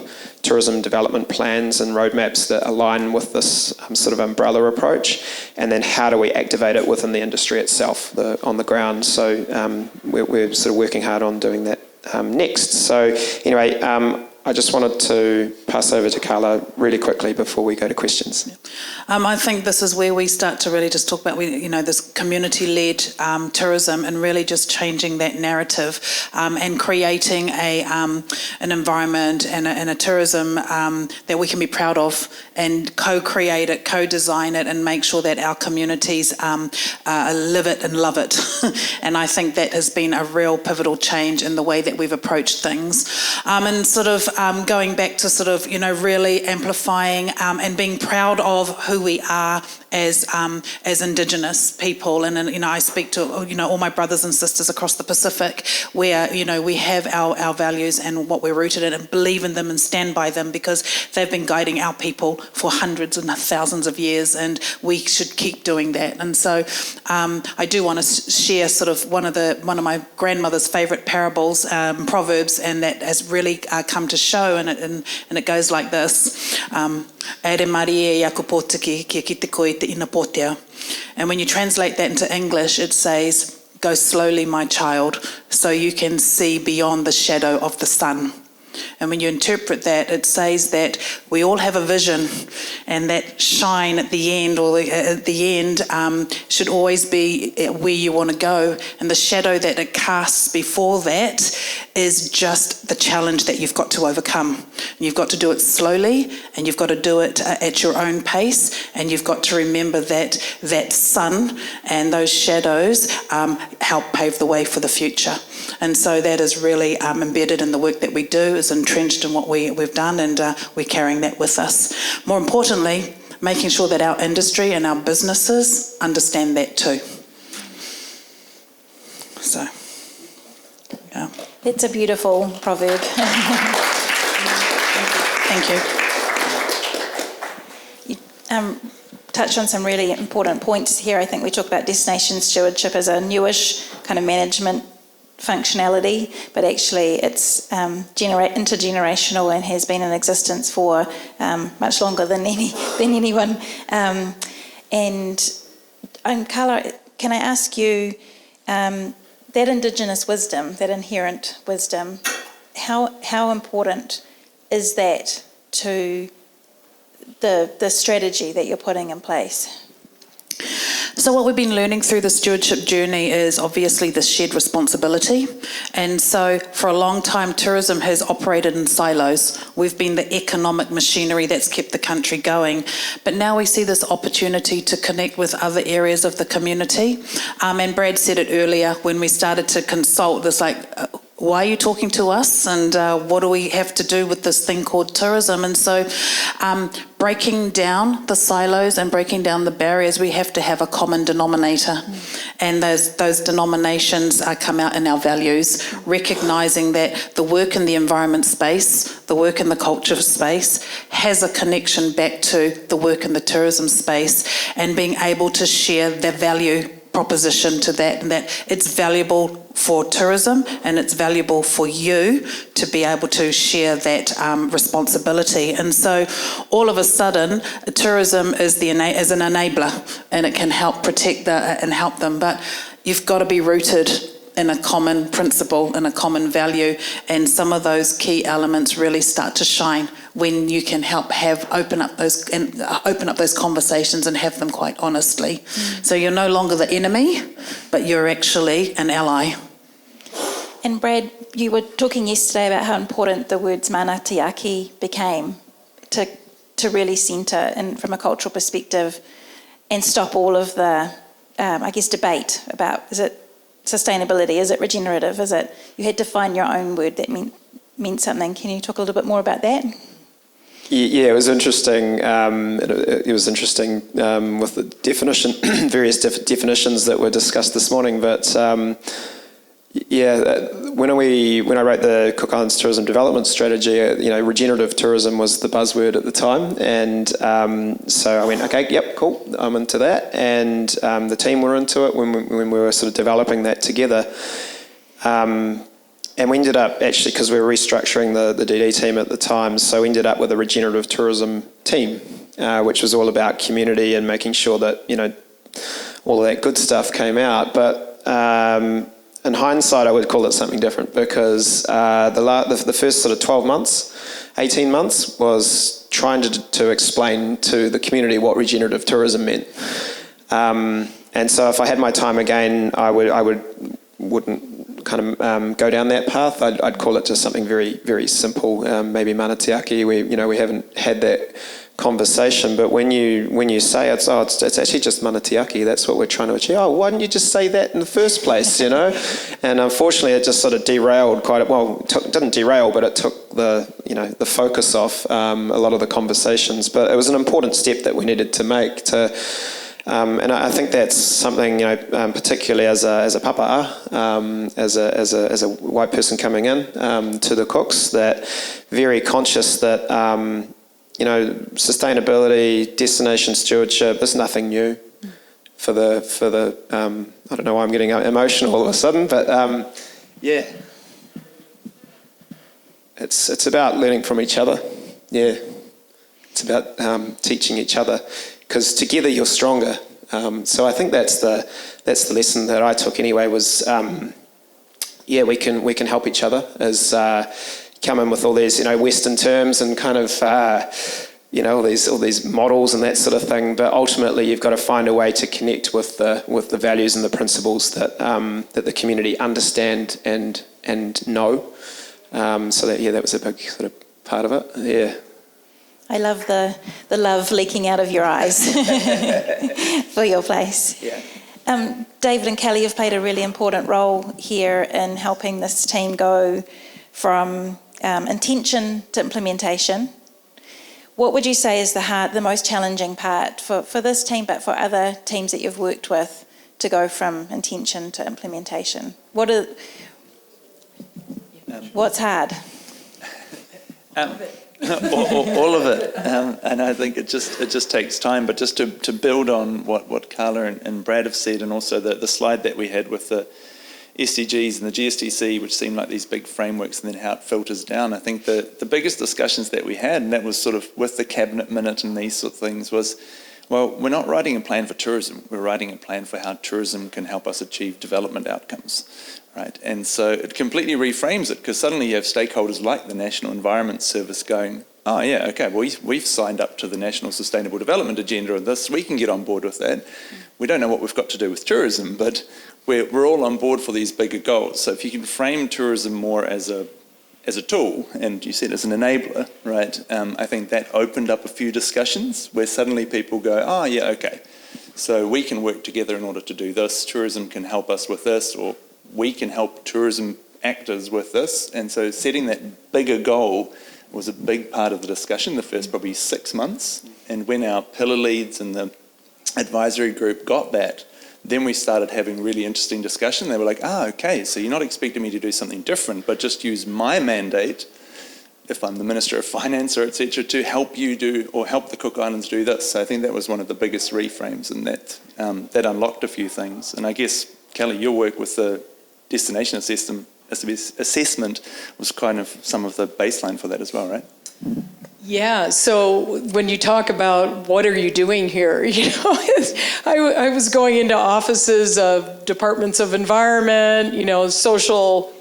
Speaker 3: tourism development plans and roadmaps that align with this sort of umbrella approach? And then how do we activate it within the industry itself, on the ground? So we're sort of working hard on doing that next. So anyway, I just wanted to pass over to Karla really quickly before we go to questions.
Speaker 2: Yeah. I think this is where we start to really just talk about, this community-led tourism, and really just changing that narrative and creating an environment and a tourism that we can be proud of, and co-create it, co-design it, and make sure that our communities live it and love it. And I think that has been a real pivotal change in the way that we've approached things. And sort of going back to sort of, really amplifying and being proud of who we are as Indigenous people. And I speak to, all my brothers and sisters across the Pacific, where, we have our values and what we're rooted in, and believe in them and stand by them, because they've been guiding our people for hundreds and thousands of years, and we should keep doing that. And so I do want to share sort of one of my grandmother's favourite parables, proverbs, and that has really come to show, and it goes like this. And when you translate that into English, it says, "Go slowly, my child, so you can see beyond the shadow of the sun." And when you interpret that, it says that we all have a vision, and that shine at the end, or at the end, should always be where you want to go. And the shadow that it casts before that is just the challenge that you've got to overcome. And you've got to do it slowly, and you've got to do it at your own pace, and you've got to remember that that sun and those shadows help pave the way for the future. And so that is really embedded in the work that we do, is entrenched in what we've done, and we're carrying that with us. More importantly, making sure that our industry and our businesses understand that too. So, yeah.
Speaker 1: It's a beautiful proverb.
Speaker 2: Thank you.
Speaker 1: You touched on some really important points here. I think we talk about destination stewardship as a newish kind of management functionality, but actually it's intergenerational and has been in existence for much longer than anyone. And Karla, can I ask you, that Indigenous wisdom, that inherent wisdom, how important is that to the strategy that you're putting in place?
Speaker 2: So what we've been learning through the stewardship journey is obviously the shared responsibility. And so for a long time, tourism has operated in silos. We've been the economic machinery that's kept the country going. But now we see this opportunity to connect with other areas of the community. And Brad said it earlier when we started to consult, this why are you talking to us, and what do we have to do with this thing called tourism? And so breaking down the silos and breaking down the barriers, we have to have a common denominator. And those denominations come out in our values, recognising that the work in the environment space, the work in the culture space, has a connection back to the work in the tourism space, and being able to share the value proposition to that, and that it's valuable for tourism and it's valuable for you to be able to share that responsibility. And so all of a sudden tourism is an enabler, and it can help protect and help them, but you've got to be rooted in a common principle and a common value, and some of those key elements really start to shine when you can help open up those conversations and have them quite honestly. So you're no longer the enemy, but you're actually an ally.
Speaker 1: And Brad, you were talking yesterday about how important the words mana te aki became to really centre and from a cultural perspective and stop all of the, debate about, is it sustainability, is it regenerative, is it, you had to find your own word that meant something. Can you talk a little bit more about that?
Speaker 3: Yeah, it was interesting. It was interesting with the definition, various definitions that were discussed this morning. But when I wrote the Cook Islands Tourism Development Strategy, regenerative tourism was the buzzword at the time, and so I went, okay, yep, cool, I'm into that, and the team were into it when we were sort of developing that together. And we ended up, actually, because we were restructuring the DD team at the time, so we ended up with a regenerative tourism team, which was all about community and making sure that, all of that good stuff came out. But in hindsight, I would call it something different, because the first sort of 12 months, 18 months was trying to explain to the community what regenerative tourism meant. And so if I had my time again, I wouldn't kind of go down that path. I'd call it just something very, very simple, maybe mana te aki. We haven't had that conversation, but when you say it's actually just mana te aki, that's what we're trying to achieve. Oh, why didn't you just say that in the first place, And unfortunately, it just sort of derailed didn't derail, but it took the focus off a lot of the conversations. But it was an important step that we needed to make and I think that's something, particularly as a papa'a, as a white person coming in to the cooks, that very conscious that sustainability, destination stewardship is nothing new for the I don't know why I'm getting emotional all of a sudden, but it's about learning from each other. Yeah, it's about teaching each other, because together you're stronger. So I think that's the lesson that I took anyway. Was we can help each other as come in with all these, Western terms and kind of, all these models and that sort of thing. But ultimately, you've got to find a way to connect with the values and the principles that the community understand and know. So that was a big sort of part of it. Yeah.
Speaker 1: I love the love leaking out of your eyes for your place.
Speaker 3: Yeah.
Speaker 1: David and Kelly have played a really important role here in helping this team go from intention to implementation. What would you say is the most challenging part for this team, but for other teams that you've worked with, to go from intention to implementation? What's hard?
Speaker 5: All of it, and I think it just takes time. But just to build on what Karla and Brad have said, and also the slide that we had with the SDGs and the GSTC, which seemed like these big frameworks, and then how it filters down. I think the biggest discussions that we had, and that was sort of with the cabinet minute and these sort of things, was, well, we're not writing a plan for tourism. We're writing a plan for how tourism can help us achieve development outcomes, right? And so it completely reframes it, because suddenly you have stakeholders like the National Environment Service going, oh yeah, okay, well, we've signed up to the National Sustainable Development Agenda and this, we can get on board with that. We don't know what we've got to do with tourism, but we're all on board for these bigger goals. So if you can frame tourism more as a tool, and you said as an enabler, right? I think that opened up a few discussions where suddenly people go, oh yeah, okay, so we can work together in order to do this. Tourism can help us with this, or we can help tourism actors with this. And so setting that bigger goal was a big part of the discussion the first probably 6 months. And when our pillar leads and the advisory group got that, then we started having really interesting discussion. They were like, okay, so you're not expecting me to do something different, but just use my mandate, if I'm the Minister of Finance or et cetera, to help you do, or help the Cook Islands do this. So I think that was one of the biggest reframes, and that unlocked a few things. And I guess, Kelly, your work with the Destination Assessment was kind of some of the baseline for that as well, right?
Speaker 4: Yeah, so when you talk about what are you doing here, I was going into offices of departments of environment, social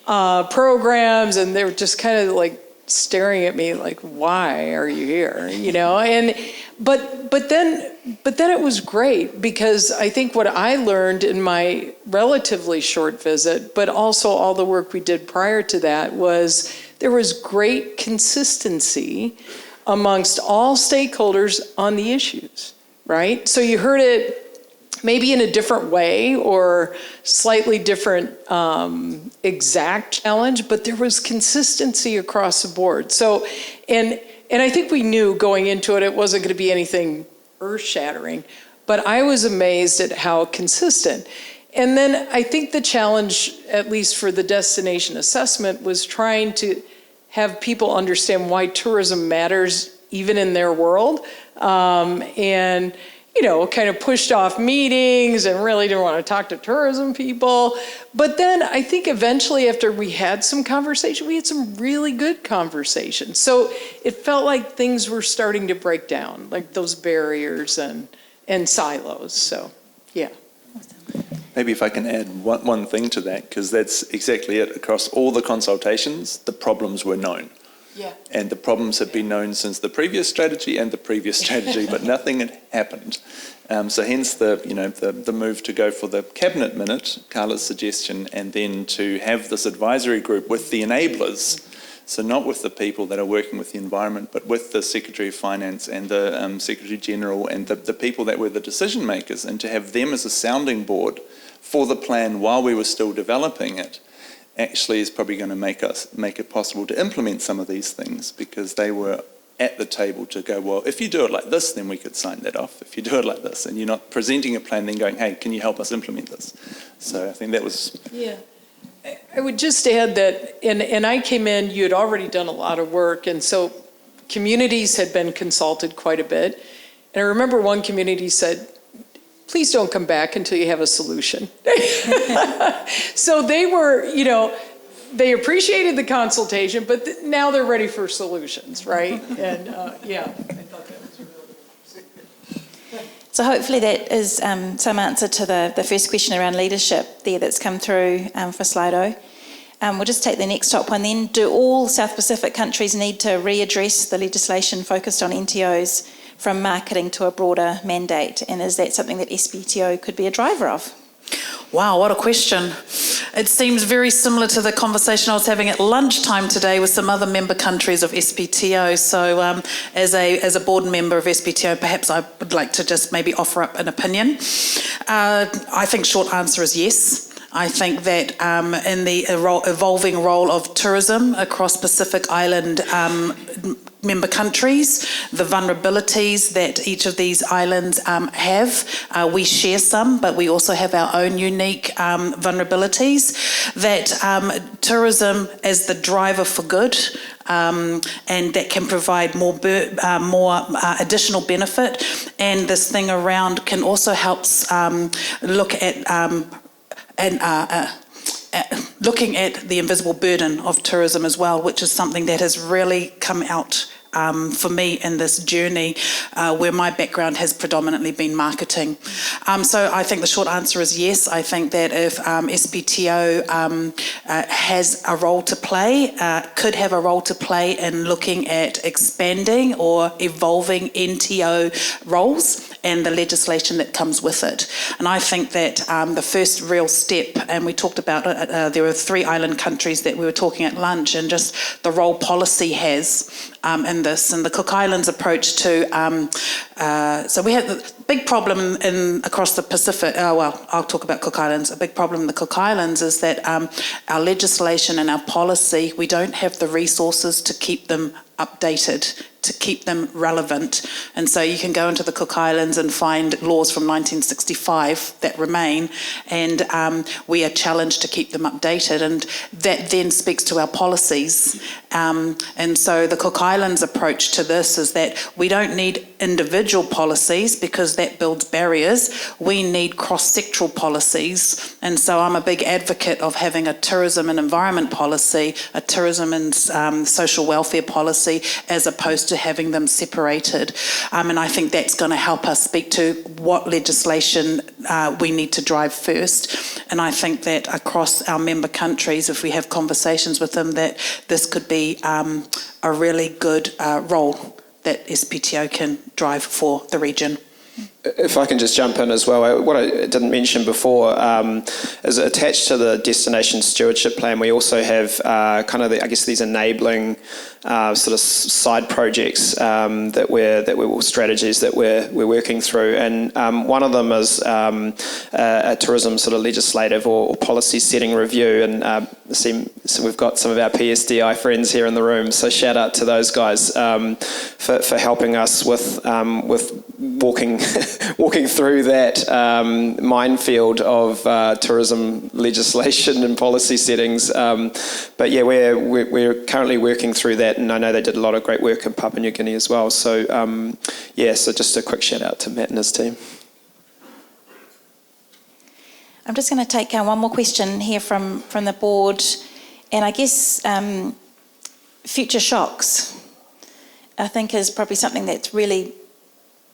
Speaker 4: programs, and they were just kind of like staring at me like, why are you here? And but then it was great, because I think what I learned in my relatively short visit, but also all the work we did prior to that, was there was great consistency amongst all stakeholders on the issues, right? So you heard it maybe in a different way or slightly different exact challenge, but there was consistency across the board. So, and I think we knew going into it, it wasn't going to be anything earth-shattering, but I was amazed at how consistent. And then I think the challenge, at least for the destination assessment, was trying to have people understand why tourism matters even in their world. And, kind of pushed off meetings and really didn't want to talk to tourism people. But then I think eventually, after we had some conversation, we had some really good conversations. So it felt like things were starting to break down, like those barriers and silos. So, yeah.
Speaker 5: Maybe if I can add one thing to that, because that's exactly it. Across all the consultations, the problems were known.
Speaker 4: Yeah.
Speaker 5: And the problems had been known since the previous strategy and the previous strategy, but nothing had happened. So hence the move to go for the cabinet minute, Karla's suggestion, and then to have this advisory group with the enablers. So not with the people that are working with the environment, but with the Secretary of Finance and the Secretary General and the people that were the decision makers, and to have them as a sounding board for the plan while we were still developing it, actually is probably going to make it possible to implement some of these things, because they were at the table to go, well, if you do it like this, then we could sign that off. If you do it like this, and you're not presenting a plan then going, hey, can you help us implement this? So I think that was...
Speaker 4: Yeah. I would just add that, and I came in, you had already done a lot of work, and so communities had been consulted quite a bit. And I remember one community said, please don't come back until you have a solution. So they were, they appreciated the consultation, but now they're ready for solutions, right? And yeah, I thought that was really good.
Speaker 1: So hopefully that is some answer to the first question around leadership there that's come through for Slido. We'll just take the next top one then. Do all South Pacific countries need to readdress the legislation focused on NTOs from marketing to a broader mandate? And is that something that SPTO could be a driver of?
Speaker 2: Wow, what a question. It seems very similar to the conversation I was having at lunchtime today with some other member countries of SPTO. So as a board member of SPTO, perhaps I would like to just maybe offer up an opinion. I think short answer is yes. I think that in the evolving role of tourism across Pacific Island member countries, the vulnerabilities that each of these islands have, we share some, but we also have our own unique vulnerabilities, that tourism as the driver for good, and that can provide more additional benefit, and this thing around can also help look at looking at the invisible burden of tourism as well, which is something that has really come out for me in this journey, where my background has predominantly been marketing. So I think the short answer is yes. I think that if SPTO has a role to play, could have a role to play in looking at expanding or evolving NTO roles and the legislation that comes with it. And I think that the first real step, and we talked about it, there were 3 island countries that we were talking at lunch, and just the role policy has in this, and the Cook Islands approach to, so we have the big problem across the Pacific, I'll talk about Cook Islands. A big problem in the Cook Islands is that our legislation and our policy, we don't have the resources to keep them updated, to keep them relevant. And so you can go into the Cook Islands and find laws from 1965 that remain, and we are challenged to keep them updated, and that then speaks to our policies. And so the Cook Islands approach to this is that we don't need individual policies because that builds barriers. We need cross-sectoral policies. And so I'm a big advocate of having a tourism and environment policy, a tourism and social welfare policy, as opposed to having them separated. And I think that's going to help us speak to what legislation we need to drive first. And I think that across our member countries, if we have conversations with them, that this could be a really good role that SPTO can drive for the region.
Speaker 3: If I can just jump in as well, what I didn't mention before is attached to the Destination Stewardship Plan, we also have kind of, these enabling sort of side projects strategies that we're working through, and one of them is a tourism sort of legislative or policy setting review, and so we've got some of our PSDI friends here in the room, so shout out to those guys for helping us with walking through that minefield of tourism legislation and policy settings. But yeah, we're currently working through that, and I know they did a lot of great work in Papua New Guinea as well. So so just a quick shout out to Matt and his team.
Speaker 1: I'm just going to take one more question here from the board, and I guess future shocks, I think, is probably something that's really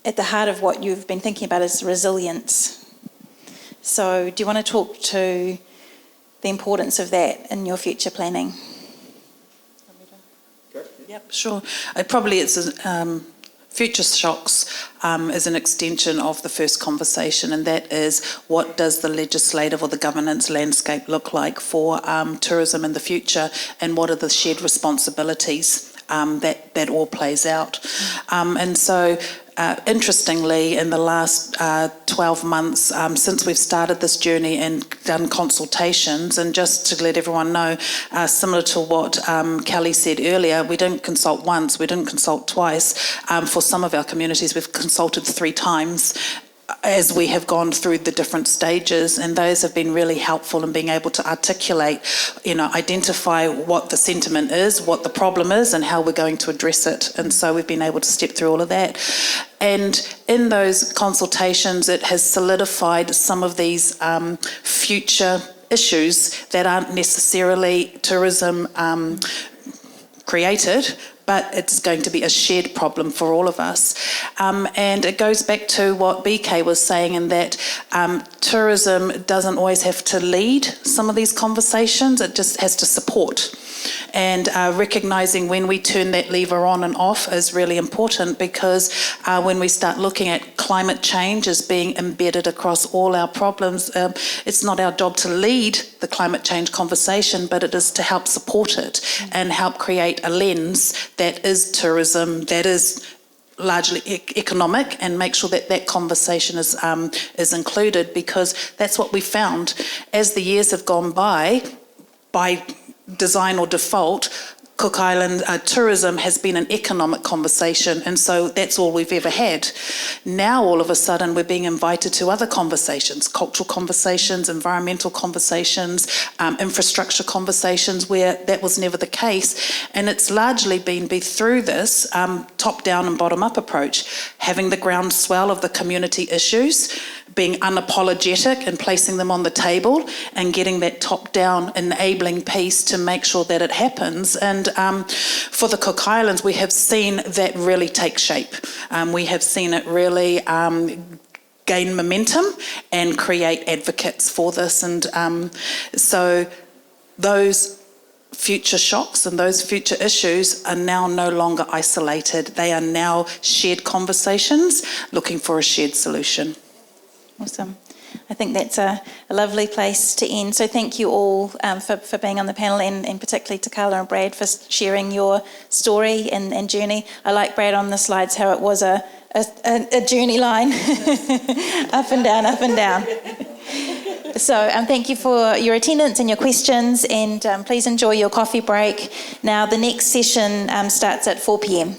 Speaker 1: at the heart of what you've been thinking about, is resilience. So do you want to talk to the importance of that in your future planning?
Speaker 2: Yep, sure. Future shocks is an extension of the first conversation, and that is, what does the legislative or the governance landscape look like for tourism in the future, and what are the shared responsibilities that all plays out. And so interestingly, in the last 12 months, since we've started this journey and done consultations, and just to let everyone know, similar to what Kelly said earlier, we didn't consult once, we didn't consult twice. For some of our communities, we've consulted 3 times as we have gone through the different stages, and those have been really helpful in being able to articulate, identify what the sentiment is, what the problem is, and how we're going to address it. And so we've been able to step through all of that. And in those consultations, it has solidified some of these future issues that aren't necessarily tourism created, but it's going to be a shared problem for all of us. And it goes back to what BK was saying, in that tourism doesn't always have to lead some of these conversations, it just has to support. And recognising when we turn that lever on and off is really important, because when we start looking at climate change as being embedded across all our problems, it's not our job to lead the climate change conversation, but it is to help support it and help create a lens that is tourism, that is largely economic, and make sure that that conversation is included, because that's what we found. As the years have gone by design or default, Cook Island tourism has been an economic conversation, and so that's all we've ever had. Now all of a sudden we're being invited to other conversations, cultural conversations, environmental conversations, infrastructure conversations, where that was never the case. And it's largely been through this top-down and bottom-up approach, having the groundswell of the community issues, being unapologetic and placing them on the table, and getting that top-down enabling piece to make sure that it happens. And for the Cook Islands, we have seen that really take shape. We have seen it really gain momentum and create advocates for this. And so those future shocks and those future issues are now no longer isolated. They are now shared conversations looking for a shared solution.
Speaker 1: Awesome. I think that's a lovely place to end. So thank you all for being on the panel, and particularly to Karla and Brad for sharing your story and journey. I like, Brad, on the slides how it was a journey line, up and down, up and down. So thank you for your attendance and your questions, and please enjoy your coffee break. Now the next session starts at 4 p.m.